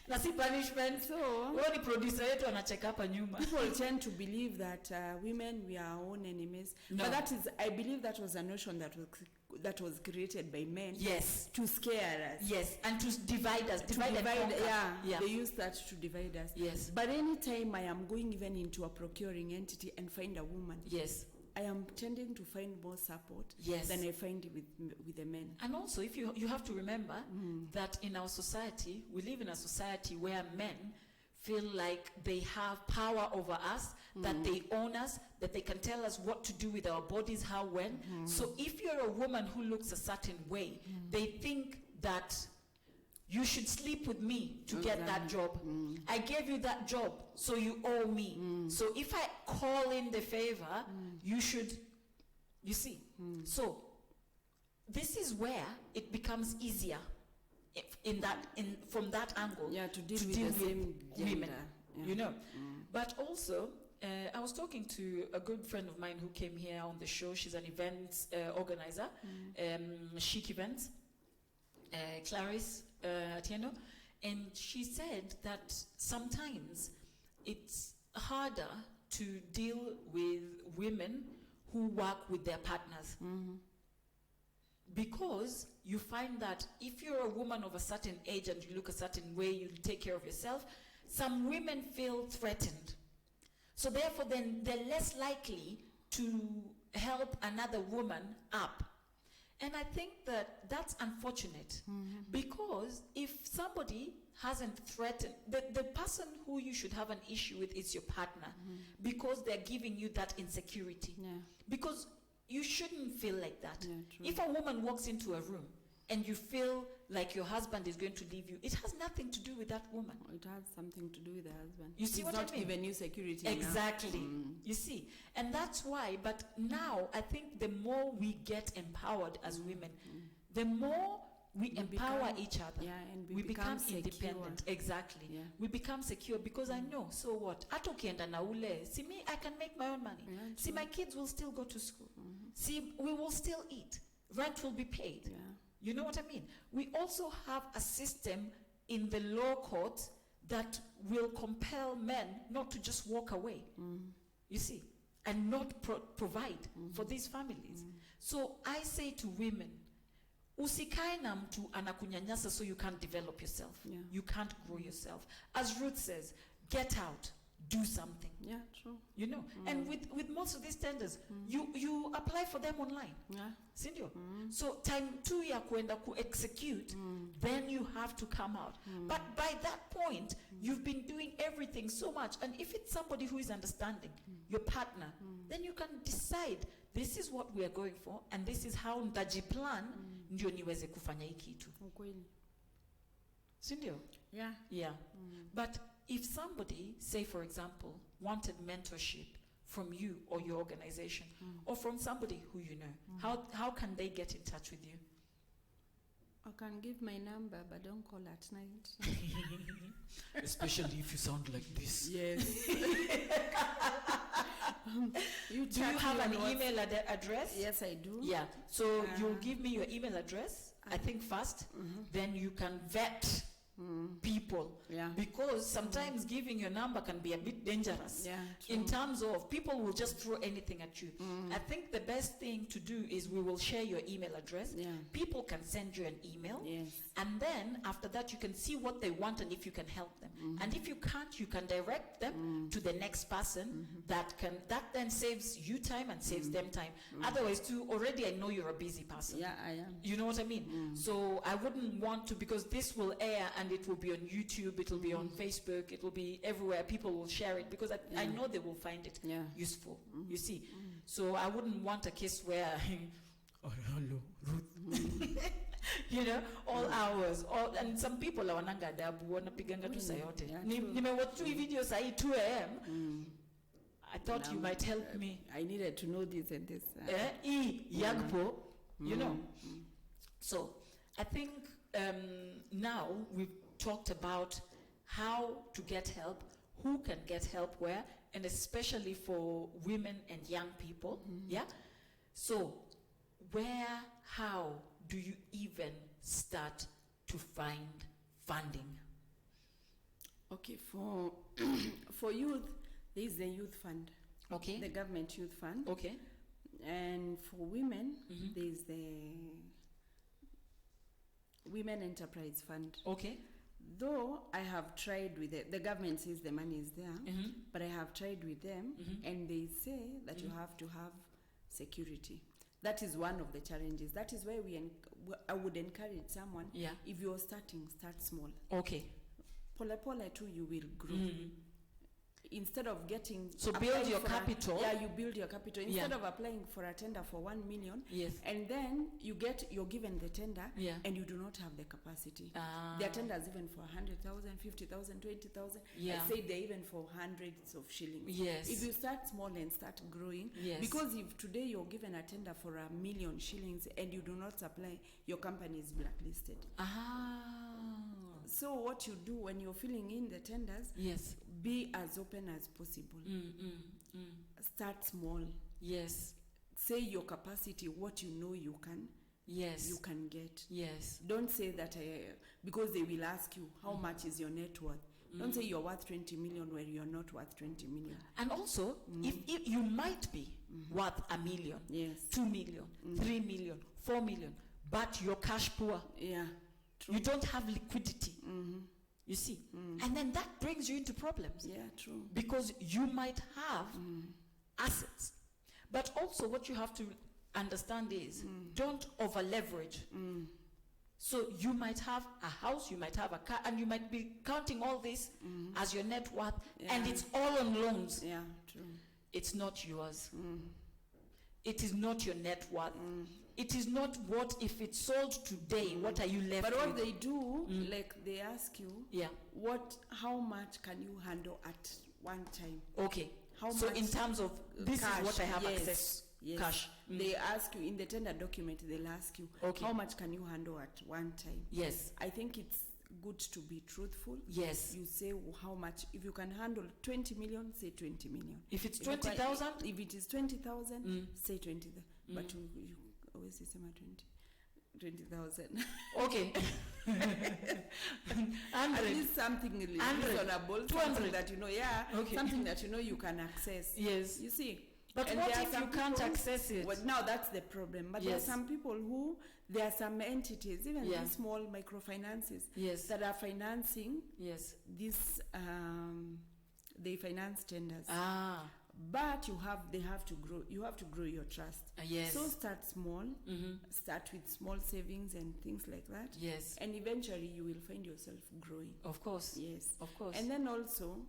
[SPEAKER 1] Na si punishment.
[SPEAKER 2] So,
[SPEAKER 1] Wani producer yetu anacheka hapa nyuma.
[SPEAKER 2] people tend to believe that women, we are our own enemies.
[SPEAKER 1] No.
[SPEAKER 2] But that is, I believe that was a notion that was created by men.
[SPEAKER 1] Yes.
[SPEAKER 2] To scare us.
[SPEAKER 1] Yes, and to divide us.
[SPEAKER 2] To
[SPEAKER 1] Divide and conquer.
[SPEAKER 2] yeah, they use that to divide us.
[SPEAKER 1] Yes.
[SPEAKER 2] But anytime I am going even into a procuring entity and find a woman,
[SPEAKER 1] Yes.
[SPEAKER 2] I am tending to find more support
[SPEAKER 1] Yes.
[SPEAKER 2] than I find with the men.
[SPEAKER 1] And also, if you have to remember that in our society, we live in a society where men feel like they have power over us, that they own us, that they can tell us what to do with our bodies, how, when. So if you're a woman who looks a certain way, they think that you should sleep with me to get that job. I gave you that job, so you owe me. So if I call in the favor, you should, you see. So this is where it becomes easier from that angle.
[SPEAKER 2] Yeah, to deal with the same
[SPEAKER 1] women,
[SPEAKER 2] gender. Yeah.
[SPEAKER 1] you know. But also, I was talking to a good friend of mine who came here on the show. She's an events organizer, Chic Events, Clarice Atieno, and she said that sometimes it's harder to deal with women who work with their partners. Because you find that if you're a woman of a certain age and you look a certain way, you take care of yourself, some women feel threatened. So therefore, then they're less likely to help another woman up. And I think that that's unfortunate, because if somebody hasn't threatened, the person who you should have an issue with is your partner, because they're giving you that insecurity.
[SPEAKER 2] Yeah.
[SPEAKER 1] Because you shouldn't feel like that.
[SPEAKER 2] Yeah, true.
[SPEAKER 1] If a woman walks into a room and you feel like your husband is going to leave you, it has nothing to do with that woman.
[SPEAKER 2] It has something to do with the husband.
[SPEAKER 1] You see
[SPEAKER 2] He's
[SPEAKER 1] what I
[SPEAKER 2] not
[SPEAKER 1] mean?
[SPEAKER 2] giving you security.
[SPEAKER 1] Exactly. You see, and that's why. But now I think the more we get empowered as women, the more we empower each other.
[SPEAKER 2] Yeah, and
[SPEAKER 1] We become
[SPEAKER 2] secure.
[SPEAKER 1] independent. Exactly.
[SPEAKER 2] Yeah.
[SPEAKER 1] We become secure because I know. So what? Hata ukienda na ule, see me, I can make my own money.
[SPEAKER 2] Yeah,
[SPEAKER 1] See,
[SPEAKER 2] true.
[SPEAKER 1] my kids will still go to school. See, we will still eat. Rent will be paid.
[SPEAKER 2] Yeah.
[SPEAKER 1] You know what I mean? We also have a system in the law court that will compel men not to just walk away. You see, and not provide for these families. So I say to women, usikae na mtu anakunyanyasa so you can't develop yourself.
[SPEAKER 2] Yeah.
[SPEAKER 1] You can't grow yourself. As Ruth says, get out, do something.
[SPEAKER 2] Yeah, true.
[SPEAKER 1] You know, and with most of these tenders, you apply for them online.
[SPEAKER 2] Yeah.
[SPEAKER 1] Sindio? So time 2 ya kuenda ku execute, then you have to come out. But by that point, you've been doing everything so much. And if it's somebody who is understanding, your partner, then you can decide, this is what we are going for, and this is how ntajiplan ndio niweze kufanya hii kitu.
[SPEAKER 2] Ukweli.
[SPEAKER 1] Sindio?
[SPEAKER 2] Yeah.
[SPEAKER 1] Yeah. But if somebody, say for example, wanted mentorship from you or your organization, or from somebody who you know, how can they get in touch with you?
[SPEAKER 2] I can give my number, but don't call at night.
[SPEAKER 1] Especially if you sound like this.
[SPEAKER 2] Yes.
[SPEAKER 1] Do you have an email address?
[SPEAKER 2] Yes, I do.
[SPEAKER 1] Yeah. So you'll give me your email address, I think first, then you can vet people.
[SPEAKER 2] Yeah.
[SPEAKER 1] Because sometimes giving your number can be a bit dangerous.
[SPEAKER 2] Yeah,
[SPEAKER 1] In terms of people will just throw anything at you. I think the best thing to do is we will share your email address.
[SPEAKER 2] Yeah.
[SPEAKER 1] People can send you an email.
[SPEAKER 2] Yes.
[SPEAKER 1] And then after that you can see what they want and if you can help them. And if you can't, you can direct them to the next person that then saves you time and saves them time. Otherwise too, already I know you're a busy person.
[SPEAKER 2] Yeah, I am.
[SPEAKER 1] You know what I mean? So I wouldn't want to, because this will air and it will be on YouTube, it will be on Facebook, it will be everywhere. People will share it because I know they will find it useful. You see? So I wouldn't want a case where, oh, hello, Ruth. You know, all hours, and some people are wananga adabu, wanapiganga tu saa yote. Nimewatch tu video saa hii 2 a.m. I thought you might help me.
[SPEAKER 2] I needed to know this and this.
[SPEAKER 1] Yagpo, you know. So I think now we've talked about how to get help, who can get help where, and especially for women and young people. Yeah. So how do you even start to find funding?
[SPEAKER 2] Okay, for for youth, there is the youth fund.
[SPEAKER 1] Okay.
[SPEAKER 2] The government youth fund.
[SPEAKER 1] Okay.
[SPEAKER 2] And for women, there is the Women Enterprise Fund.
[SPEAKER 1] Okay.
[SPEAKER 2] Though I have tried with it, the government says the money is there, but I have tried with them, and they say that you have to have security. That is one of the challenges. That is why I would encourage someone, if you're starting, start small.
[SPEAKER 1] Okay.
[SPEAKER 2] Pole pole too, you will grow. Instead of getting...
[SPEAKER 1] So build your capital.
[SPEAKER 2] You build your capital. Instead of applying for a tender for 1 million, and then you're given the tender, and you do not have the capacity. There are tenders even for 100,000, 50,000, 20,000. I say they're even for hundreds of shillings.
[SPEAKER 1] Yes.
[SPEAKER 2] If you start small and start growing, because if today you're given a tender for 1 million shillings and you do not supply, your company is blacklisted. So what you do when you're filling in the tenders, be as open as possible. Start small.
[SPEAKER 1] Yes.
[SPEAKER 2] Say your capacity, what you know you can.
[SPEAKER 1] Yes.
[SPEAKER 2] You can get.
[SPEAKER 1] Yes.
[SPEAKER 2] Don't say that because they will ask you how much is your net worth. Don't say you're worth 20 million where you're not worth 20 million.
[SPEAKER 1] And also, if you might be worth 1 million, 2 million, 3 million, 4 million, but you're cash poor.
[SPEAKER 2] Yeah. True.
[SPEAKER 1] You don't have liquidity. You see? And then that brings you into problems.
[SPEAKER 2] Yeah, true.
[SPEAKER 1] Because you might have assets. But also what you have to understand is don't over leverage. So you might have a house, you might have a car, and you might be counting all this as your net worth, and it's all on loans.
[SPEAKER 2] Yeah, true.
[SPEAKER 1] It's not yours. It is not your net worth. It is not what, if it's sold today, what are you left with?
[SPEAKER 2] But what they do, like they ask you, how much can you handle at one time?
[SPEAKER 1] Okay.
[SPEAKER 2] How
[SPEAKER 1] so
[SPEAKER 2] much
[SPEAKER 1] in terms of, this
[SPEAKER 2] cash,
[SPEAKER 1] is what I have access. Cash.
[SPEAKER 2] They ask you, in the tender document, they'll ask you, how much can you handle at one time?
[SPEAKER 1] Yes.
[SPEAKER 2] I think it's good to be truthful.
[SPEAKER 1] Yes.
[SPEAKER 2] You say how much. If you can handle 20 million, say 20 million.
[SPEAKER 1] If it's 20,000?
[SPEAKER 2] If it is 20,000, say 20,000. But you always say 20,000.
[SPEAKER 1] Okay.
[SPEAKER 2] At least something reasonable.
[SPEAKER 1] 200.
[SPEAKER 2] Something that you know, something that you know you can access.
[SPEAKER 1] Yes.
[SPEAKER 2] You see.
[SPEAKER 1] But what if you can't access it?
[SPEAKER 2] Well, now that's the problem. But there are some people who, there are some entities, even these small microfinances, that are financing this, they finance tenders. But they have to grow. You have to grow your trust. So start small. Start with small savings and things like that. Yes. And eventually you will find yourself growing.
[SPEAKER 1] Of course.
[SPEAKER 2] Yes.
[SPEAKER 1] Of course.
[SPEAKER 2] And then also,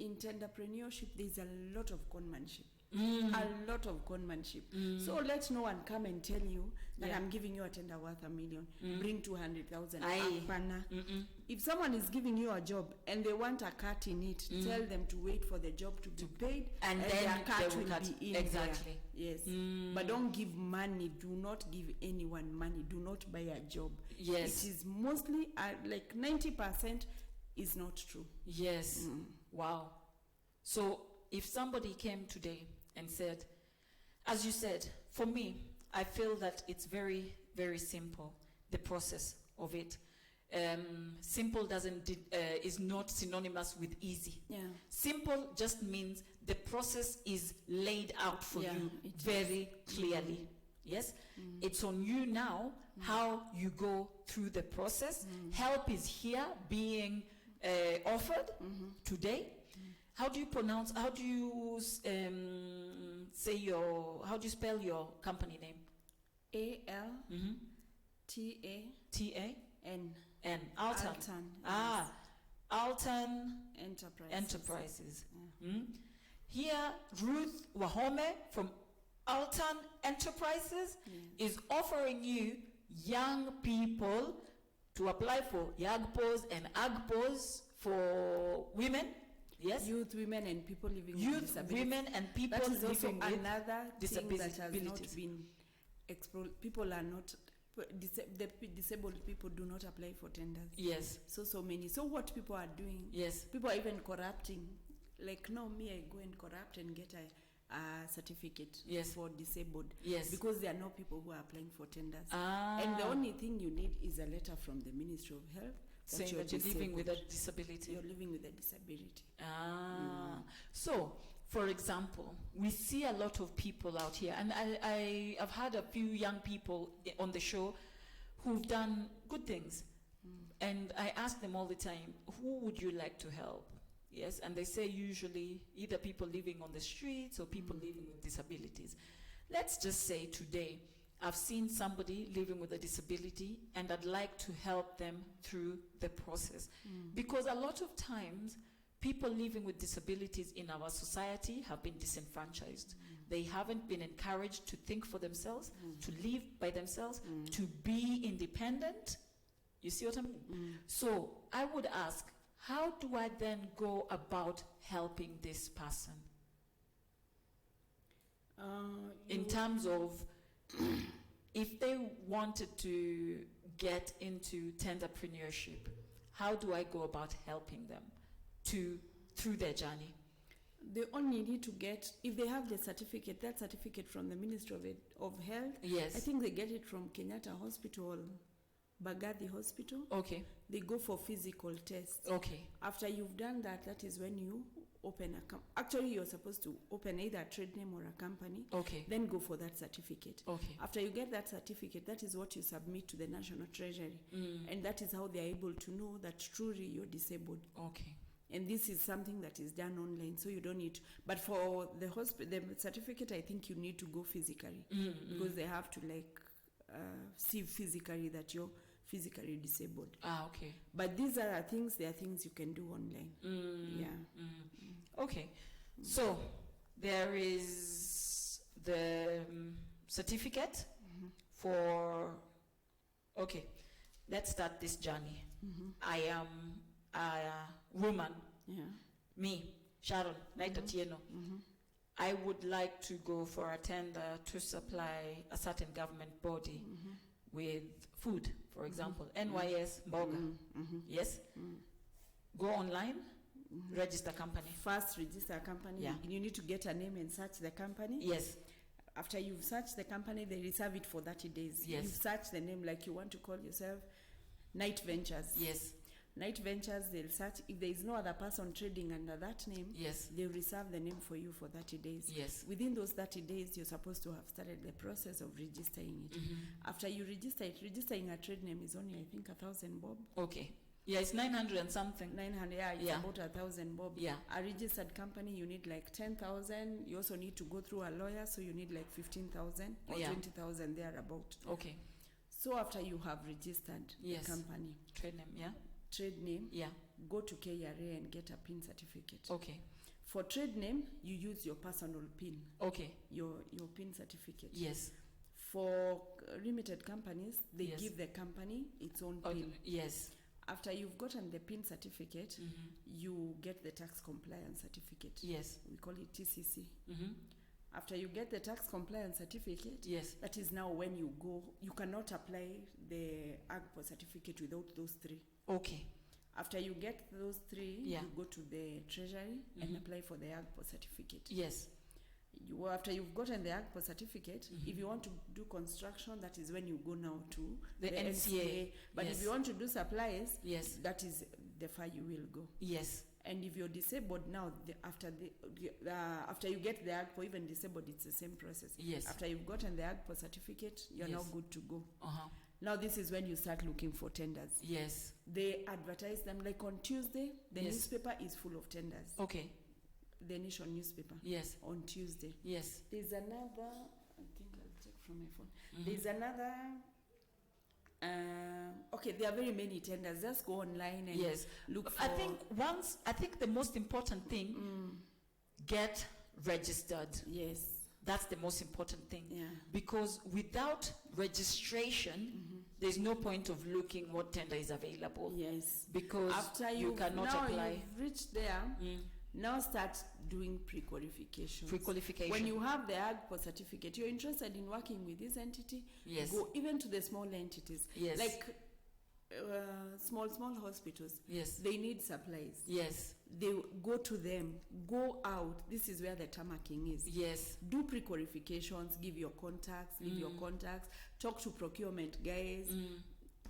[SPEAKER 2] in tenderpreneurship, there's a lot of conmanship. A lot of conmanship. So let no one come and tell you that I'm giving you a tender worth 1 million. Bring 200,000. If someone is giving you a job and they want a cut in it, tell them to wait for the job to be paid, and then their cut will be in
[SPEAKER 1] exactly
[SPEAKER 2] there. Yes. But don't give money. Do not give anyone money. Do not buy a job. Yes. It is mostly like 90% is not true.
[SPEAKER 1] Yes. Wow. So if somebody came today and said, as you said, for me, I feel that it's very, very simple, the process of it. Simple is not synonymous with easy. Simple just means the process is laid out for you very clearly. Yes? It's on you now how you go through the process. Help is here being offered today. How do you spell your company name?
[SPEAKER 2] ALTAN.
[SPEAKER 1] Altan. Altan Enterprises. Here, Ruth Wahome from Altan Enterprises is offering you young people to apply for YAGPOs and AGPOs for women. Yes.
[SPEAKER 2] Youth, women, and people living with disabilities.
[SPEAKER 1] Women, and people
[SPEAKER 2] that is also
[SPEAKER 1] living with
[SPEAKER 2] another thing that has not
[SPEAKER 1] disabilities.
[SPEAKER 2] been explored. People are not, the disabled people do not apply for tenders.
[SPEAKER 1] Yes.
[SPEAKER 2] So many. So what people are doing, people are even corrupting. Like, no, me, I go and corrupt and get certificate
[SPEAKER 1] Yes.
[SPEAKER 2] for disabled.
[SPEAKER 1] Yes.
[SPEAKER 2] Because there are no people who are applying for tenders.
[SPEAKER 1] Ah.
[SPEAKER 2] And the only thing you need is a letter from the Ministry of Health
[SPEAKER 1] saying that you're living with a disability.
[SPEAKER 2] You're living with a disability.
[SPEAKER 1] Ah. So, for example, we see a lot of people out here, and I've had a few young people on the show who've done good things. And I ask them all the time, who would you like to help? Yes, and they say usually either people living on the streets or people living with disabilities. Let's just say today, I've seen somebody living with a disability and I'd like to help them through the process. Because a lot of times, people living with disabilities in our society have been disenfranchised. They haven't been encouraged to think for themselves, to live by themselves, to be independent. You see what I mean? So I would ask, how do I then go about helping this person? In terms of, if they wanted to get into tenderpreneurship, how do I go about helping them through their journey?
[SPEAKER 2] They only need to get, if they have the certificate, that certificate from the Ministry of Health.
[SPEAKER 1] Yes.
[SPEAKER 2] I think they get it from Kenyatta Hospital, Bagathi Hospital.
[SPEAKER 1] Okay.
[SPEAKER 2] They go for physical tests.
[SPEAKER 1] Okay.
[SPEAKER 2] After you've done that, that is when you open a company. Actually, you're supposed to open either a trade name or a company.
[SPEAKER 1] Okay.
[SPEAKER 2] Then go for that certificate.
[SPEAKER 1] Okay.
[SPEAKER 2] After you get that certificate, that is what you submit to the National Treasury. And that is how they are able to know that truly you're disabled.
[SPEAKER 1] Okay.
[SPEAKER 2] And this is something that is done online, so you don't need to. But for the certificate, I think you need to go physically. Because they have to see physically that you're physically disabled.
[SPEAKER 1] Ah, okay.
[SPEAKER 2] But these are things you can do online.
[SPEAKER 1] Okay. So there is the certificate for, okay, let's start this journey. I am a woman, me, Sharon, Naita Tieno. I would like to go for a tender to supply a certain government body with food, for example, NYS, Mboga. Yes? Go online, register company.
[SPEAKER 2] First, register a company.
[SPEAKER 1] Yeah.
[SPEAKER 2] You need to get a name and search the company.
[SPEAKER 1] Yes.
[SPEAKER 2] After you've searched the company, they reserve it for 30 days.
[SPEAKER 1] Yes.
[SPEAKER 2] You search the name like you want to call yourself Night Ventures.
[SPEAKER 1] Yes.
[SPEAKER 2] Night Ventures, they'll search. If there is no other person trading under that name,
[SPEAKER 1] Yes.
[SPEAKER 2] they'll reserve the name for you for 30 days.
[SPEAKER 1] Yes.
[SPEAKER 2] Within those 30 days, you're supposed to have started the process of registering it. After you register it, registering a trade name is only, I think, 1,000 bob.
[SPEAKER 1] Okay. Yeah, it's 900 and something.
[SPEAKER 2] 900, yeah, it's
[SPEAKER 1] Yeah.
[SPEAKER 2] about 1,000 bob.
[SPEAKER 1] Yeah.
[SPEAKER 2] A registered company, you need like 10,000. You also need to go through a lawyer, so you need like 15,000 or
[SPEAKER 1] Yeah.
[SPEAKER 2] 20,000 thereabout.
[SPEAKER 1] Okay.
[SPEAKER 2] So after you have registered
[SPEAKER 1] Yes.
[SPEAKER 2] the company,
[SPEAKER 1] Trade name, yeah?
[SPEAKER 2] trade name,
[SPEAKER 1] Yeah.
[SPEAKER 2] go to KRA and get a PIN certificate.
[SPEAKER 1] Okay.
[SPEAKER 2] For trade name, you use your personal PIN,
[SPEAKER 1] Okay.
[SPEAKER 2] your PIN certificate.
[SPEAKER 1] Yes.
[SPEAKER 2] For limited companies, they
[SPEAKER 1] Yes.
[SPEAKER 2] give the company its own
[SPEAKER 1] Okay.
[SPEAKER 2] PIN.
[SPEAKER 1] Yes.
[SPEAKER 2] After you've gotten the PIN certificate, you get the tax compliance certificate.
[SPEAKER 1] Yes.
[SPEAKER 2] We call it TCC.
[SPEAKER 1] Mm-hmm.
[SPEAKER 2] After you get the tax compliance certificate,
[SPEAKER 1] Yes.
[SPEAKER 2] that is now when you go, you cannot apply the AGPO certificate without those three.
[SPEAKER 1] Okay.
[SPEAKER 2] After you get those three,
[SPEAKER 1] Yeah.
[SPEAKER 2] you go to the treasury and apply for the AGPO certificate.
[SPEAKER 1] Yes.
[SPEAKER 2] After you've gotten the AGPO certificate, if you want to do construction, that is when you go now to
[SPEAKER 1] The NCA.
[SPEAKER 2] But
[SPEAKER 1] Yes.
[SPEAKER 2] if you want to do supplies,
[SPEAKER 1] Yes.
[SPEAKER 2] that is the far you will go.
[SPEAKER 1] Yes.
[SPEAKER 2] And if you're disabled now, after you get the AGPO, even disabled, it's the same process.
[SPEAKER 1] Yes.
[SPEAKER 2] After you've gotten the AGPO certificate, you're now
[SPEAKER 1] Yes.
[SPEAKER 2] good to go.
[SPEAKER 1] Uh-huh.
[SPEAKER 2] Now this is when you start looking for tenders.
[SPEAKER 1] Yes.
[SPEAKER 2] They advertise them like on Tuesday. The
[SPEAKER 1] Yes.
[SPEAKER 2] newspaper is full of tenders.
[SPEAKER 1] Okay.
[SPEAKER 2] The Nation newspaper.
[SPEAKER 1] Yes.
[SPEAKER 2] On Tuesday.
[SPEAKER 1] Yes.
[SPEAKER 2] There's another. I think I'll check from my phone. There's another. Okay, there are very many tenders. Just go online and
[SPEAKER 1] Yes.
[SPEAKER 2] look for.
[SPEAKER 1] I think the most important thing, get registered.
[SPEAKER 2] Yes.
[SPEAKER 1] That's the most important thing.
[SPEAKER 2] Yeah.
[SPEAKER 1] Because without registration, there's no point of looking what tender is available.
[SPEAKER 2] Yes.
[SPEAKER 1] Because
[SPEAKER 2] After
[SPEAKER 1] you cannot
[SPEAKER 2] now
[SPEAKER 1] apply.
[SPEAKER 2] you've reached there. Now start doing pre-qualification.
[SPEAKER 1] Pre-qualification.
[SPEAKER 2] When you have the AGPO certificate, you're interested in working with this entity.
[SPEAKER 1] Yes.
[SPEAKER 2] Go even to the small entities.
[SPEAKER 1] Yes.
[SPEAKER 2] Like small hospitals.
[SPEAKER 1] Yes.
[SPEAKER 2] They need supplies.
[SPEAKER 1] Yes.
[SPEAKER 2] they go to them, go out. This is where the tarmacking is.
[SPEAKER 1] Yes.
[SPEAKER 2] Do pre-qualifications, give your contacts, leave your contacts, talk to procurement guys,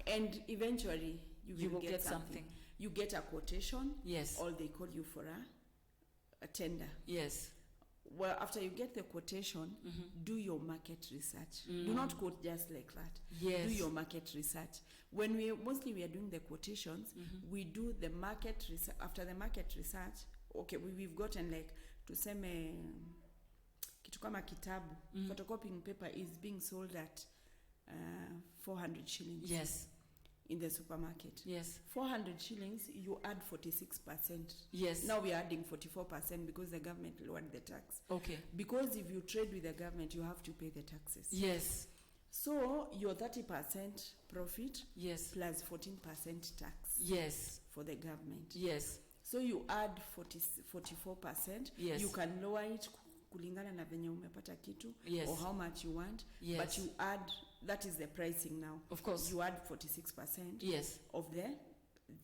[SPEAKER 2] and eventually you will get something. You get a quotation,
[SPEAKER 1] yes,
[SPEAKER 2] or they call you for a tender.
[SPEAKER 1] Yes.
[SPEAKER 2] Well, after you get the quotation, do your market research. Do not quote just like that.
[SPEAKER 1] Yes.
[SPEAKER 2] Do your market research. When we are doing the quotations, we do the market research. After the market research, okay, we've gotten like, tuseme, kitu kama kitabu, photocopying paper is being sold at 400 shillings.
[SPEAKER 1] Yes.
[SPEAKER 2] In the supermarket.
[SPEAKER 1] Yes.
[SPEAKER 2] 400 shillings, you add 46%.
[SPEAKER 1] Yes.
[SPEAKER 2] Now we are adding 44% because the government lowered the tax.
[SPEAKER 1] Okay.
[SPEAKER 2] Because if you trade with the government, you have to pay the taxes.
[SPEAKER 1] Yes.
[SPEAKER 2] So your 30% profit,
[SPEAKER 1] yes,
[SPEAKER 2] plus 14% tax.
[SPEAKER 1] Yes.
[SPEAKER 2] For the government.
[SPEAKER 1] Yes.
[SPEAKER 2] So you add 44%.
[SPEAKER 1] Yes.
[SPEAKER 2] You can lower it kulingana na venye umepata kitu,
[SPEAKER 1] yes,
[SPEAKER 2] or how much you want.
[SPEAKER 1] Yes.
[SPEAKER 2] But you add, that is the pricing now.
[SPEAKER 1] Of course.
[SPEAKER 2] You add 46%.
[SPEAKER 1] Yes.
[SPEAKER 2] Of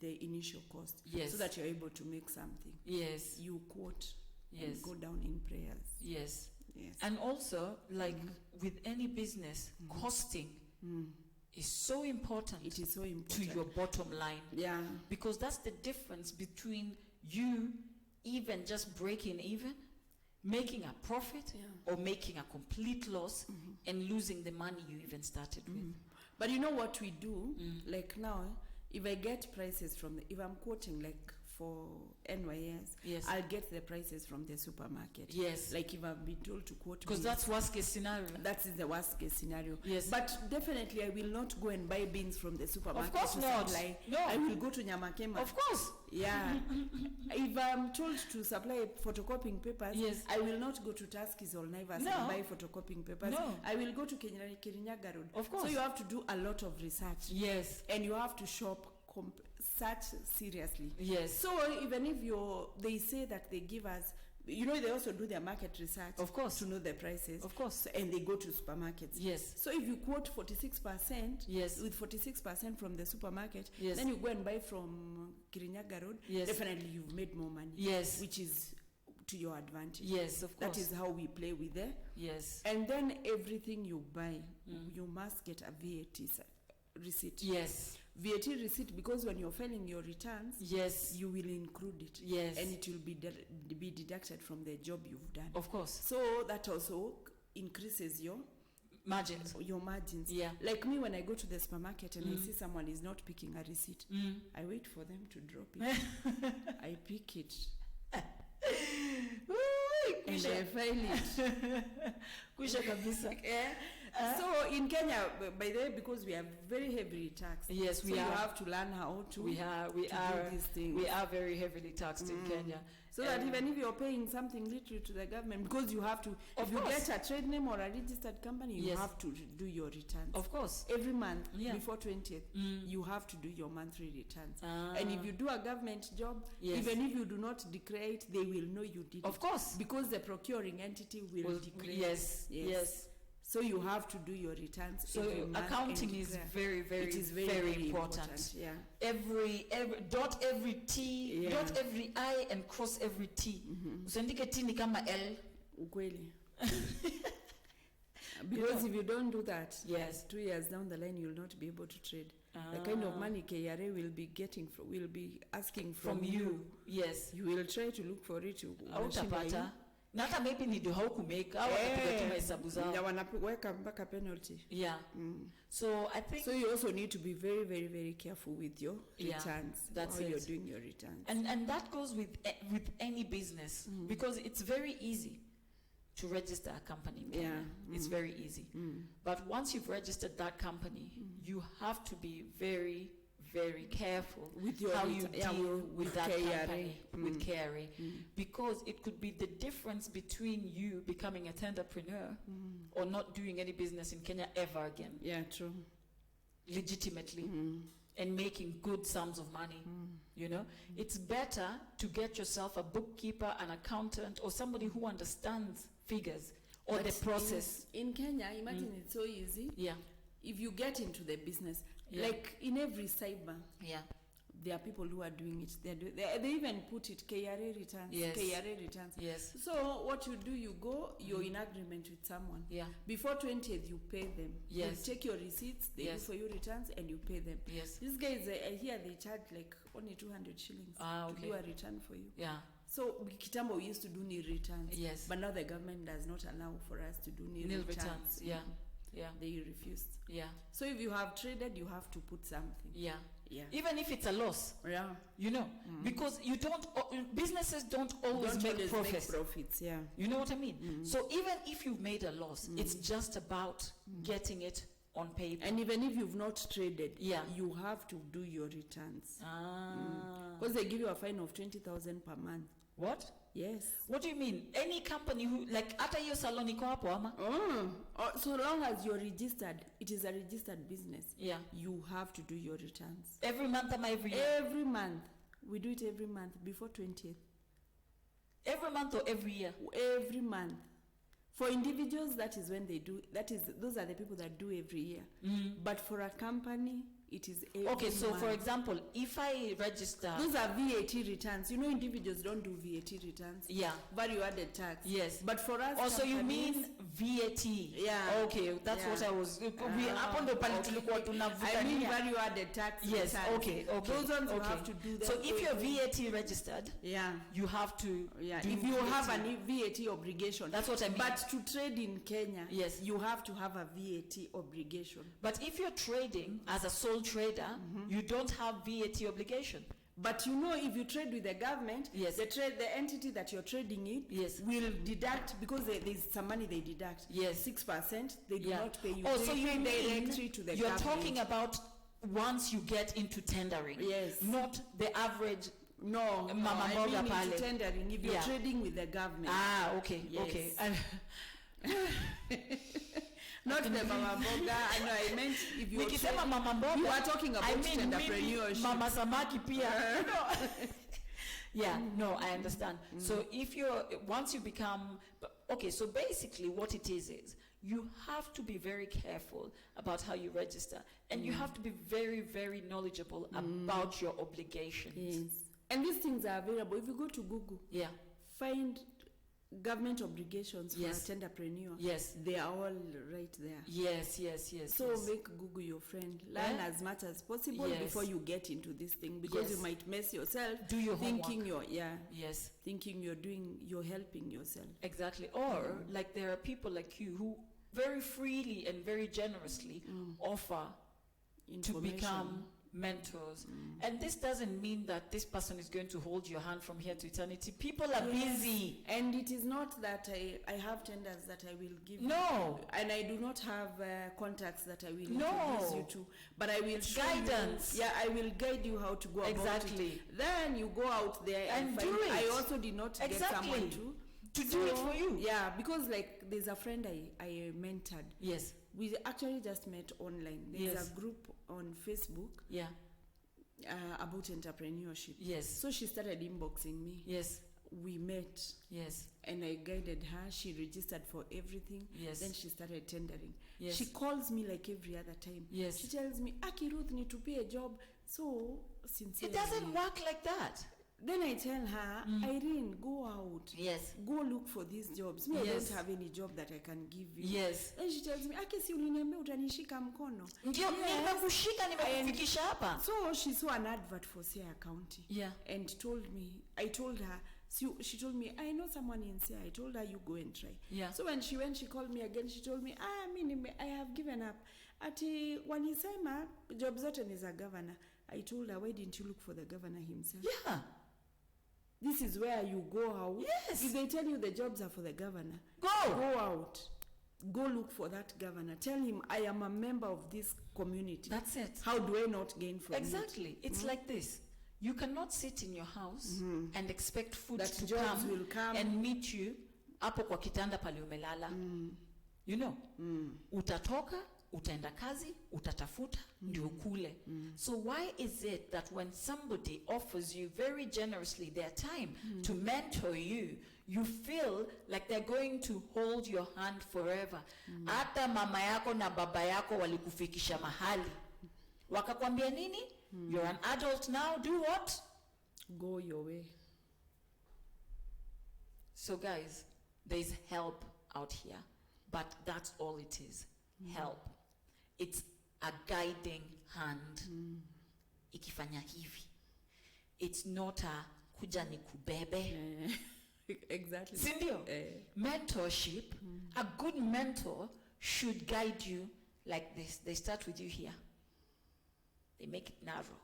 [SPEAKER 2] the initial cost.
[SPEAKER 1] Yes.
[SPEAKER 2] So that you're able to make something.
[SPEAKER 1] Yes.
[SPEAKER 2] You quote.
[SPEAKER 1] Yes.
[SPEAKER 2] And go down in prayers.
[SPEAKER 1] Yes.
[SPEAKER 2] Yes.
[SPEAKER 1] And also, like with any business, costing is so important.
[SPEAKER 2] It is so important
[SPEAKER 1] to your bottom line.
[SPEAKER 2] Yeah.
[SPEAKER 1] Because that's the difference between you even just breaking even, making a profit, or making a complete loss and losing the money you even started with.
[SPEAKER 2] But you know what we do? Like now, if I get prices from if I'm quoting like for NYS,
[SPEAKER 1] yes,
[SPEAKER 2] I'll get the prices from the supermarket.
[SPEAKER 1] Yes.
[SPEAKER 2] Like if I've been told to quote,
[SPEAKER 1] because that's worst case scenario.
[SPEAKER 2] That is the worst case scenario.
[SPEAKER 1] Yes.
[SPEAKER 2] But definitely I will not go and buy beans from the supermarket.
[SPEAKER 1] Of course not.
[SPEAKER 2] Supply.
[SPEAKER 1] No.
[SPEAKER 2] I will go to Nyamakema.
[SPEAKER 1] Of course.
[SPEAKER 2] Yeah. If I'm told to supply photocopying papers,
[SPEAKER 1] yes,
[SPEAKER 2] I will not go to Tuskys or Naivas and buy photocopying papers.
[SPEAKER 1] No.
[SPEAKER 2] I will go to Kirinyaga Road.
[SPEAKER 1] Of course.
[SPEAKER 2] So you have to do a lot of research.
[SPEAKER 1] Yes.
[SPEAKER 2] And you have to shop search seriously.
[SPEAKER 1] Yes.
[SPEAKER 2] So even if they say that they give us, they also do their market research.
[SPEAKER 1] Of course.
[SPEAKER 2] To know the prices.
[SPEAKER 1] Of course.
[SPEAKER 2] And they go to supermarkets.
[SPEAKER 1] Yes.
[SPEAKER 2] So if you quote 46%,
[SPEAKER 1] yes,
[SPEAKER 2] with 46% from the supermarket,
[SPEAKER 1] yes,
[SPEAKER 2] then you go and buy from Kirinyaga Road,
[SPEAKER 1] yes,
[SPEAKER 2] definitely you've made more money.
[SPEAKER 1] Yes.
[SPEAKER 2] Which is to your advantage.
[SPEAKER 1] Yes, of course.
[SPEAKER 2] That is how we play with it.
[SPEAKER 1] Yes.
[SPEAKER 2] And then everything you buy, you must get a VAT receipt.
[SPEAKER 1] Yes.
[SPEAKER 2] VAT receipt, because when you're filing your returns,
[SPEAKER 1] yes,
[SPEAKER 2] you will include it.
[SPEAKER 1] Yes.
[SPEAKER 2] And it will be deducted from the job you've done.
[SPEAKER 1] Of course.
[SPEAKER 2] So that also increases your
[SPEAKER 1] margins.
[SPEAKER 2] Your margins.
[SPEAKER 1] Yeah.
[SPEAKER 2] Like me, when I go to the supermarket and I see someone is not picking a receipt, I wait for them to drop it. I pick it. And I file it.
[SPEAKER 1] Kwisha kabisa.
[SPEAKER 2] So in Kenya, by the way, because we are very heavily taxed.
[SPEAKER 1] Yes, we
[SPEAKER 2] are.
[SPEAKER 1] You
[SPEAKER 2] have to learn how to.
[SPEAKER 1] We are
[SPEAKER 2] these things.
[SPEAKER 1] We are very heavily taxed in Kenya.
[SPEAKER 2] So that even if you're paying something little to the government, because you have to, if you get a trade name or a registered company, you have to do your returns.
[SPEAKER 1] Of course.
[SPEAKER 2] Every month, before 20th, you have to do your monthly returns. And if you do a government job, even if you do not declare it, they will know you did it.
[SPEAKER 1] Of course.
[SPEAKER 2] Because the procuring entity will declare.
[SPEAKER 1] Yes.
[SPEAKER 2] So you have to do your returns.
[SPEAKER 1] So accounting is very, very,
[SPEAKER 2] it is
[SPEAKER 1] very important.
[SPEAKER 2] Yeah.
[SPEAKER 1] Every dot every T, dot every I, and cross every T. Usiandike T ni kama L.
[SPEAKER 2] Ukweli. Because if you don't do that, 2 years down the line, you'll not be able to trade. The kind of money KRA will be asking from you.
[SPEAKER 1] Yes.
[SPEAKER 2] You will try to look for it.
[SPEAKER 1] Hautapata. Na hata maybe ni how kumake au wanapiga tu mahesabu zao.
[SPEAKER 2] Na wanaweka mpaka penalty.
[SPEAKER 1] Yeah. So I think.
[SPEAKER 2] So you also need to be very, very, very careful with your returns.
[SPEAKER 1] That's
[SPEAKER 2] how you're doing your returns.
[SPEAKER 1] And that goes with any business because it's very easy to register a company. It's very easy. But once you've registered that company, you have to be very, very careful with how you deal with that company, with KRA, because it could be the difference between you becoming a tenderpreneur or not doing any business in Kenya ever again.
[SPEAKER 2] Yeah, true.
[SPEAKER 1] Legitimately. And making good sums of money. It's better to get yourself a bookkeeper, an accountant, or somebody who understands figures or the process.
[SPEAKER 2] In Kenya, imagine it's so easy.
[SPEAKER 1] Yeah.
[SPEAKER 2] If you get into the business, like in every cyber, there are people who are doing it. They even put it KRA returns.
[SPEAKER 1] Yes.
[SPEAKER 2] KRA returns.
[SPEAKER 1] Yes.
[SPEAKER 2] So what you do, you go, you're in agreement with someone.
[SPEAKER 1] Yeah.
[SPEAKER 2] Before 20th, you pay them.
[SPEAKER 1] Yes.
[SPEAKER 2] You take your receipts, they do for you returns, and you pay them.
[SPEAKER 1] Yes.
[SPEAKER 2] These guys, here they charge like only 200 shillings to do a return for you.
[SPEAKER 1] Yeah.
[SPEAKER 2] So kitambo we used to do nil returns.
[SPEAKER 1] Yes.
[SPEAKER 2] But now the government does not allow for us to do nil returns.
[SPEAKER 1] Yeah. Yeah.
[SPEAKER 2] They refused.
[SPEAKER 1] Yeah.
[SPEAKER 2] So if you have traded, you have to put something.
[SPEAKER 1] Yeah.
[SPEAKER 2] Yeah.
[SPEAKER 1] Even if it's a loss.
[SPEAKER 2] Yeah.
[SPEAKER 1] You know, because you don't, businesses don't always make profits.
[SPEAKER 2] Yeah.
[SPEAKER 1] You know what I mean? So even if you've made a loss, it's just about getting it on paper.
[SPEAKER 2] And even if you've not traded,
[SPEAKER 1] yeah,
[SPEAKER 2] you have to do your returns.
[SPEAKER 1] Because
[SPEAKER 2] they give you a fine of 20,000 per month.
[SPEAKER 1] What?
[SPEAKER 2] Yes.
[SPEAKER 1] What do you mean? Any company who, like, ata hiyo salon iko hapo ama?
[SPEAKER 2] So long as you're registered, it is a registered business.
[SPEAKER 1] Yeah.
[SPEAKER 2] You have to do your returns.
[SPEAKER 1] Every month ama every year?
[SPEAKER 2] Every month. We do it every month before 20th.
[SPEAKER 1] Every month or every year?
[SPEAKER 2] Every month. For individuals, that is when they do. Those are the people that do every year. But for a company, it is every
[SPEAKER 1] Okay, so
[SPEAKER 2] month.
[SPEAKER 1] for example, if I register...
[SPEAKER 2] Those are VAT returns. You know, individuals don't do VAT returns.
[SPEAKER 1] Yeah.
[SPEAKER 2] Value added tax.
[SPEAKER 1] Yes.
[SPEAKER 2] But for us...
[SPEAKER 1] Also, you mean VAT?
[SPEAKER 2] Yeah.
[SPEAKER 1] Okay, that's what I was...
[SPEAKER 2] I mean value added tax.
[SPEAKER 1] Yes,
[SPEAKER 2] returns.
[SPEAKER 1] okay.
[SPEAKER 2] Those ones you have to do them.
[SPEAKER 1] So if you're VAT registered,
[SPEAKER 2] yeah,
[SPEAKER 1] you have to do
[SPEAKER 2] if you
[SPEAKER 1] VAT.
[SPEAKER 2] have a VAT obligation.
[SPEAKER 1] That's what I mean.
[SPEAKER 2] But to trade in Kenya,
[SPEAKER 1] yes,
[SPEAKER 2] you have to have a VAT obligation.
[SPEAKER 1] But if you're trading as a sole trader, you don't have VAT obligation.
[SPEAKER 2] But you know, if you trade with the government,
[SPEAKER 1] yes,
[SPEAKER 2] the entity that you're trading in,
[SPEAKER 1] yes,
[SPEAKER 2] will deduct, because there's some money they deduct.
[SPEAKER 1] Yes.
[SPEAKER 2] 6%, they do not pay you.
[SPEAKER 1] Oh, so you mean
[SPEAKER 2] directly to the
[SPEAKER 1] you're
[SPEAKER 2] government.
[SPEAKER 1] talking about once you get into tendering.
[SPEAKER 2] Yes.
[SPEAKER 1] Not the average.
[SPEAKER 2] No,
[SPEAKER 1] Mama
[SPEAKER 2] I mean into tendering, if you're trading with the government.
[SPEAKER 1] Ah, okay,
[SPEAKER 2] yes.
[SPEAKER 1] Okay.
[SPEAKER 2] Not the Mama Mboga. I know, I meant if you
[SPEAKER 1] are Mama Mboga,
[SPEAKER 2] you are talking about tenderpreneurship.
[SPEAKER 1] Mama Samaki pia. Yeah, no, I understand. So if once you become, okay, so basically what it is you have to be very careful about how you register, and you have to be very, very knowledgeable about your obligations.
[SPEAKER 2] Yes. And these things are available. If you go to Google,
[SPEAKER 1] yeah,
[SPEAKER 2] find government obligations for
[SPEAKER 1] yes,
[SPEAKER 2] a tenderpreneur.
[SPEAKER 1] Yes.
[SPEAKER 2] They are all right there.
[SPEAKER 1] Yes, yes, yes.
[SPEAKER 2] So
[SPEAKER 1] yes,
[SPEAKER 2] make Google your friend. Learn as much as possible before you get into this thing, because you might mess yourself.
[SPEAKER 1] Do your
[SPEAKER 2] thinking
[SPEAKER 1] homework.
[SPEAKER 2] Yes. Thinking you're helping yourself.
[SPEAKER 1] Exactly. Or like there are people like you who very freely and very generously offer to become mentors. And this doesn't mean that this person is going to hold your hand from here to eternity. People are busy.
[SPEAKER 2] And it is not that I have tenders that I will give you.
[SPEAKER 1] No.
[SPEAKER 2] And I do not have contacts that I will introduce you to. But I will show
[SPEAKER 1] guidance.
[SPEAKER 2] I will guide you how to go about it. Then you go out there and
[SPEAKER 1] do it.
[SPEAKER 2] I also did not get someone to
[SPEAKER 1] do it for you.
[SPEAKER 2] Yeah, because like there's a friend I mentored.
[SPEAKER 1] Yes.
[SPEAKER 2] We actually just met online. There's a group on Facebook.
[SPEAKER 1] Yeah.
[SPEAKER 2] About entrepreneurship.
[SPEAKER 1] Yes.
[SPEAKER 2] So she started inboxing me.
[SPEAKER 1] Yes.
[SPEAKER 2] We met.
[SPEAKER 1] Yes.
[SPEAKER 2] And I guided her. She registered for everything.
[SPEAKER 1] Yes.
[SPEAKER 2] Then she started tendering.
[SPEAKER 1] Yes.
[SPEAKER 2] She calls me like every other time.
[SPEAKER 1] Yes.
[SPEAKER 2] She tells me, Aki Ruth, need to pay a job. So sincerely.
[SPEAKER 1] It doesn't work like that.
[SPEAKER 2] Then I tell her, Irene, go out.
[SPEAKER 1] Yes.
[SPEAKER 2] Go look for these jobs. Me, I don't have any job that I can give you.
[SPEAKER 1] Yes.
[SPEAKER 2] Then she tells me, Aki, si uliniambia utanishika mkono.
[SPEAKER 1] Ndio, nimekushika, nimekufikisha hapa.
[SPEAKER 2] So she saw an advert for Siaya County.
[SPEAKER 1] Yeah.
[SPEAKER 2] And I told her, she told me, I know someone in Siaya. I told her, you go and try.
[SPEAKER 1] Yeah.
[SPEAKER 2] So when she went, she called me again. She told me, I have given up. Ati wanisema job zote ni za governor. I told her, why didn't you look for the governor himself?
[SPEAKER 1] Yeah.
[SPEAKER 2] This is where you go out.
[SPEAKER 1] Yes.
[SPEAKER 2] If they tell you the jobs are for the governor,
[SPEAKER 1] go
[SPEAKER 2] out. Go look for that governor. Tell him, I am a member of this community.
[SPEAKER 1] That's it.
[SPEAKER 2] How do I not gain from
[SPEAKER 1] Exactly.
[SPEAKER 2] it?
[SPEAKER 1] It's like this. You cannot sit in your house and expect food
[SPEAKER 2] that
[SPEAKER 1] to
[SPEAKER 2] jobs will come
[SPEAKER 1] and meet you hapo kwa kitanda pale umelala. You know, utatoka, utaenda kazi, utatafuta, ndio ukule. So why is it that when somebody offers you very generously their time to mentor you, you feel like they're going to hold your hand forever? Hata mama yako na baba yako walikufikisha mahali. Wakakwambia nini? You're an adult now, do what?
[SPEAKER 2] Go your way.
[SPEAKER 1] So guys, there's help out here, but that's all it is. Help. It's a guiding hand. Ikifanya hivi. It's not a kuja nikubebe.
[SPEAKER 2] Exactly.
[SPEAKER 1] Sindio? Mentorship, a good mentor should guide you like this. They start with you here. They make it narrow.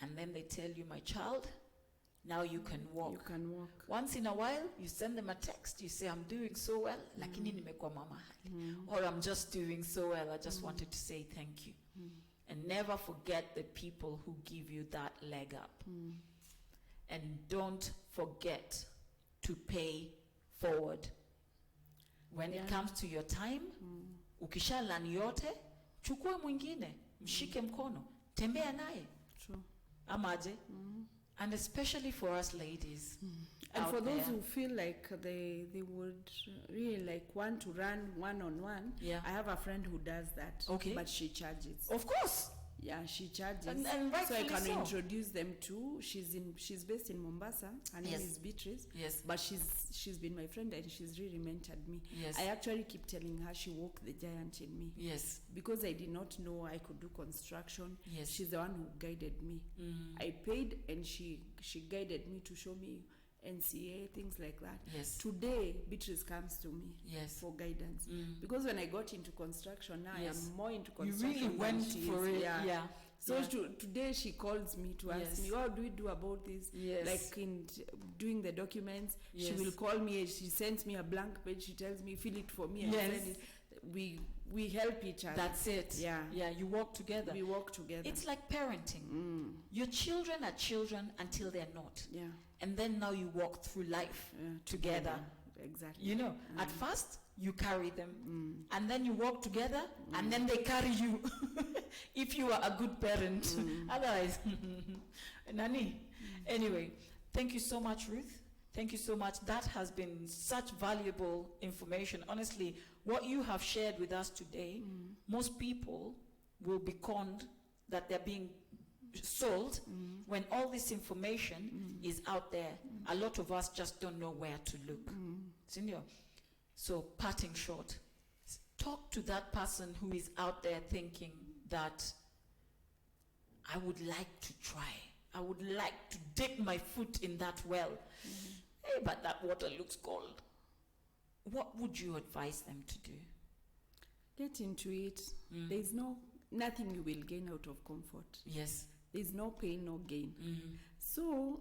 [SPEAKER 1] And then they tell you, my child, now you can walk.
[SPEAKER 2] You can walk.
[SPEAKER 1] Once in a while, you send them a text. You say, I'm doing so well. Lakini nimekuwa mama hali. Or I'm just doing so well. I just wanted to say thank you. And never forget the people who give you that leg up. And don't forget to pay forward. When it comes to your time, ukisha learn yote, chukua mwingine, mshike mkono, tembea naye.
[SPEAKER 2] True.
[SPEAKER 1] Amaje? And especially for us ladies.
[SPEAKER 2] And for those
[SPEAKER 1] there,
[SPEAKER 2] who feel like they would really like want to run one-on-one, I have a friend who does that.
[SPEAKER 1] Okay.
[SPEAKER 2] But she charges.
[SPEAKER 1] of course.
[SPEAKER 2] Yeah, she charges.
[SPEAKER 1] And
[SPEAKER 2] so I
[SPEAKER 1] rightfully
[SPEAKER 2] can
[SPEAKER 1] so.
[SPEAKER 2] introduce them to. She's based in Mombasa. Her name
[SPEAKER 1] Yes.
[SPEAKER 2] is Beatrice.
[SPEAKER 1] Yes.
[SPEAKER 2] But she's been my friend and she's really mentored me.
[SPEAKER 1] Yes.
[SPEAKER 2] I actually keep telling her she walked the giant in me.
[SPEAKER 1] Yes.
[SPEAKER 2] Because I did not know I could do construction.
[SPEAKER 1] Yes.
[SPEAKER 2] She's the one who guided me. I paid and she guided me to show me NCA, things like that.
[SPEAKER 1] Yes.
[SPEAKER 2] Today, Beatrice comes to me
[SPEAKER 1] Yes.
[SPEAKER 2] for guidance. Because when I got into construction, now
[SPEAKER 1] Yes.
[SPEAKER 2] I am more into
[SPEAKER 1] You
[SPEAKER 2] construction.
[SPEAKER 1] really
[SPEAKER 2] than
[SPEAKER 1] went
[SPEAKER 2] she
[SPEAKER 1] for
[SPEAKER 2] is.
[SPEAKER 1] it.
[SPEAKER 2] Yeah. So
[SPEAKER 1] Yeah.
[SPEAKER 2] today she calls me to ask
[SPEAKER 1] Yes.
[SPEAKER 2] me, what do we do about this?
[SPEAKER 1] Yes.
[SPEAKER 2] Like in doing the documents, she
[SPEAKER 1] Yes.
[SPEAKER 2] will call me and she sends me a blank page. She tells me, fill it for me. And
[SPEAKER 1] Yes.
[SPEAKER 2] send it. We help each other.
[SPEAKER 1] That's it.
[SPEAKER 2] Yeah.
[SPEAKER 1] Yeah, you walk together.
[SPEAKER 2] We work together.
[SPEAKER 1] It's like parenting. Your children are children until they're not.
[SPEAKER 2] Yeah.
[SPEAKER 1] And then now you walk through life together.
[SPEAKER 2] Exactly.
[SPEAKER 1] You know, at first you carry them, and then you walk together, and then they carry you. If you are a good parent, otherwise, nani. Anyway, thank you so much, Ruth. Thank you so much. That has been such valuable information. Honestly, what you have shared with us today, most people will be conned that they're being sold when all this information is out there. A lot of us just don't know where to look. Senior. So, parting short, talk to that person who is out there thinking that I would like to try. I would like to dip my foot in that well. Hey, but that water looks cold. What would you advise them to do?
[SPEAKER 2] Get into it. There's nothing you will gain out of comfort.
[SPEAKER 1] Yes.
[SPEAKER 2] There's no pain, no gain. So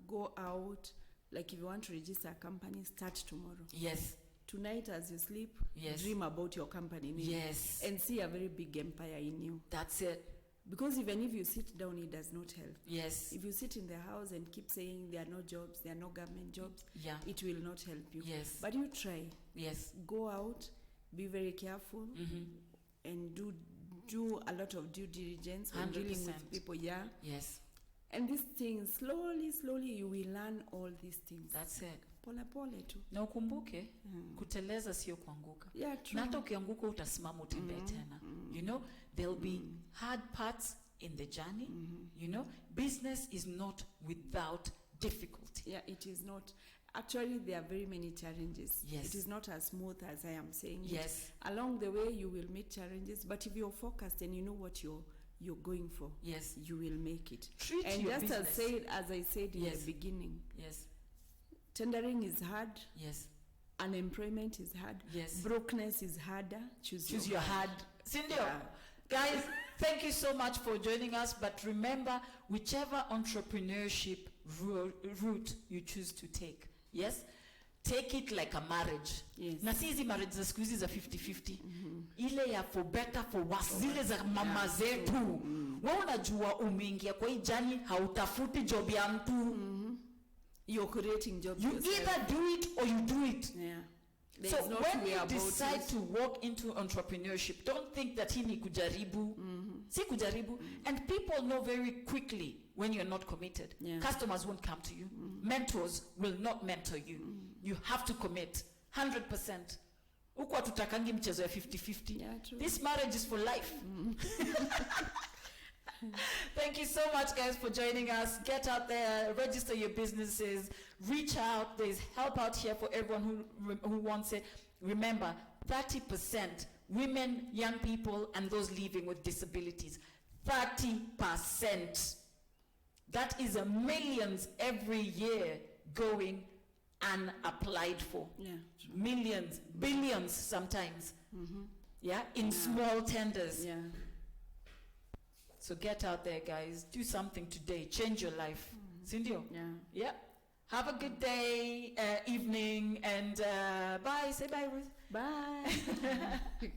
[SPEAKER 2] go out. Like if you want to register a company, start tomorrow.
[SPEAKER 1] Yes.
[SPEAKER 2] Tonight as you sleep,
[SPEAKER 1] Yes.
[SPEAKER 2] dream about your company name.
[SPEAKER 1] Yes.
[SPEAKER 2] And see a very big empire in you.
[SPEAKER 1] That's it.
[SPEAKER 2] Because even if you sit down, it does not help.
[SPEAKER 1] Yes.
[SPEAKER 2] If you sit in the house and keep saying there are no jobs, there are no government jobs,
[SPEAKER 1] Yeah.
[SPEAKER 2] it will not help you.
[SPEAKER 1] Yes.
[SPEAKER 2] But you try.
[SPEAKER 1] Yes.
[SPEAKER 2] Go out, be very careful, and do a lot of due diligence when dealing
[SPEAKER 1] 100%.
[SPEAKER 2] with people. Yeah.
[SPEAKER 1] Yes.
[SPEAKER 2] And these things, slowly you will learn all these things.
[SPEAKER 1] That's it.
[SPEAKER 2] Pole pole tu.
[SPEAKER 1] Na ukumbuke, kuteleza sio kuanguka.
[SPEAKER 2] Yeah, true.
[SPEAKER 1] Na hata ukianguka utasimama utembee tena. You know, there'll be hard parts in the journey. You know, business is not without difficulty.
[SPEAKER 2] Yeah, it is not. Actually, there are very many challenges.
[SPEAKER 1] Yes.
[SPEAKER 2] It is not as smooth as I am saying.
[SPEAKER 1] Yes.
[SPEAKER 2] Along the way, you will meet challenges, but if you're focused and you know what you're going for,
[SPEAKER 1] Yes.
[SPEAKER 2] you will make it.
[SPEAKER 1] Treat
[SPEAKER 2] and
[SPEAKER 1] your
[SPEAKER 2] just
[SPEAKER 1] business.
[SPEAKER 2] as I said in
[SPEAKER 1] Yes.
[SPEAKER 2] the beginning,
[SPEAKER 1] Yes.
[SPEAKER 2] tendering is hard.
[SPEAKER 1] Yes.
[SPEAKER 2] Unemployment is hard.
[SPEAKER 1] Yes.
[SPEAKER 2] Brokenness is harder.
[SPEAKER 1] Choose your hard. Sindio.
[SPEAKER 2] Yeah.
[SPEAKER 1] Guys, thank you so much for joining us. But remember, whichever entrepreneurship route you choose to take, yes, take it like a marriage.
[SPEAKER 2] Yes.
[SPEAKER 1] Na si hizi marriage za siku hizi za 50-50. Ile ya for better for worse. Zile za mama zetu. Wewe unajua umeingia kwa hii jani hautafuti job ya mtu.
[SPEAKER 2] You're creating jobs
[SPEAKER 1] You
[SPEAKER 2] yourself.
[SPEAKER 1] either do it or you do it.
[SPEAKER 2] Yeah. There
[SPEAKER 1] So
[SPEAKER 2] is no
[SPEAKER 1] when
[SPEAKER 2] way
[SPEAKER 1] you
[SPEAKER 2] about
[SPEAKER 1] decide
[SPEAKER 2] it.
[SPEAKER 1] to walk into entrepreneurship, don't think that hii ni kujaribu. Si kujaribu. And people know very quickly when you're not committed.
[SPEAKER 2] Yeah.
[SPEAKER 1] Customers won't come to you. Mentors will not mentor you. You have to commit 100%. Huko hatutakangi mchezo ya 50-50.
[SPEAKER 2] Yeah, true.
[SPEAKER 1] This marriage is for life. Thank you so much, guys, for joining us. Get out there, register your businesses, reach out. There's help out here for everyone who wants it. Remember, 30% women, young people, and those living with disabilities. 30%. That is millions every year going unapplied for.
[SPEAKER 2] Yeah, true.
[SPEAKER 1] Millions, billions sometimes. Yeah, in small tenders.
[SPEAKER 2] Yeah.
[SPEAKER 1] So get out there, guys. Do something today. Change your life. Cindy?
[SPEAKER 2] Yeah.
[SPEAKER 1] Yeah. Have a good day, evening, and bye. Say bye, Ruth.
[SPEAKER 2] Bye.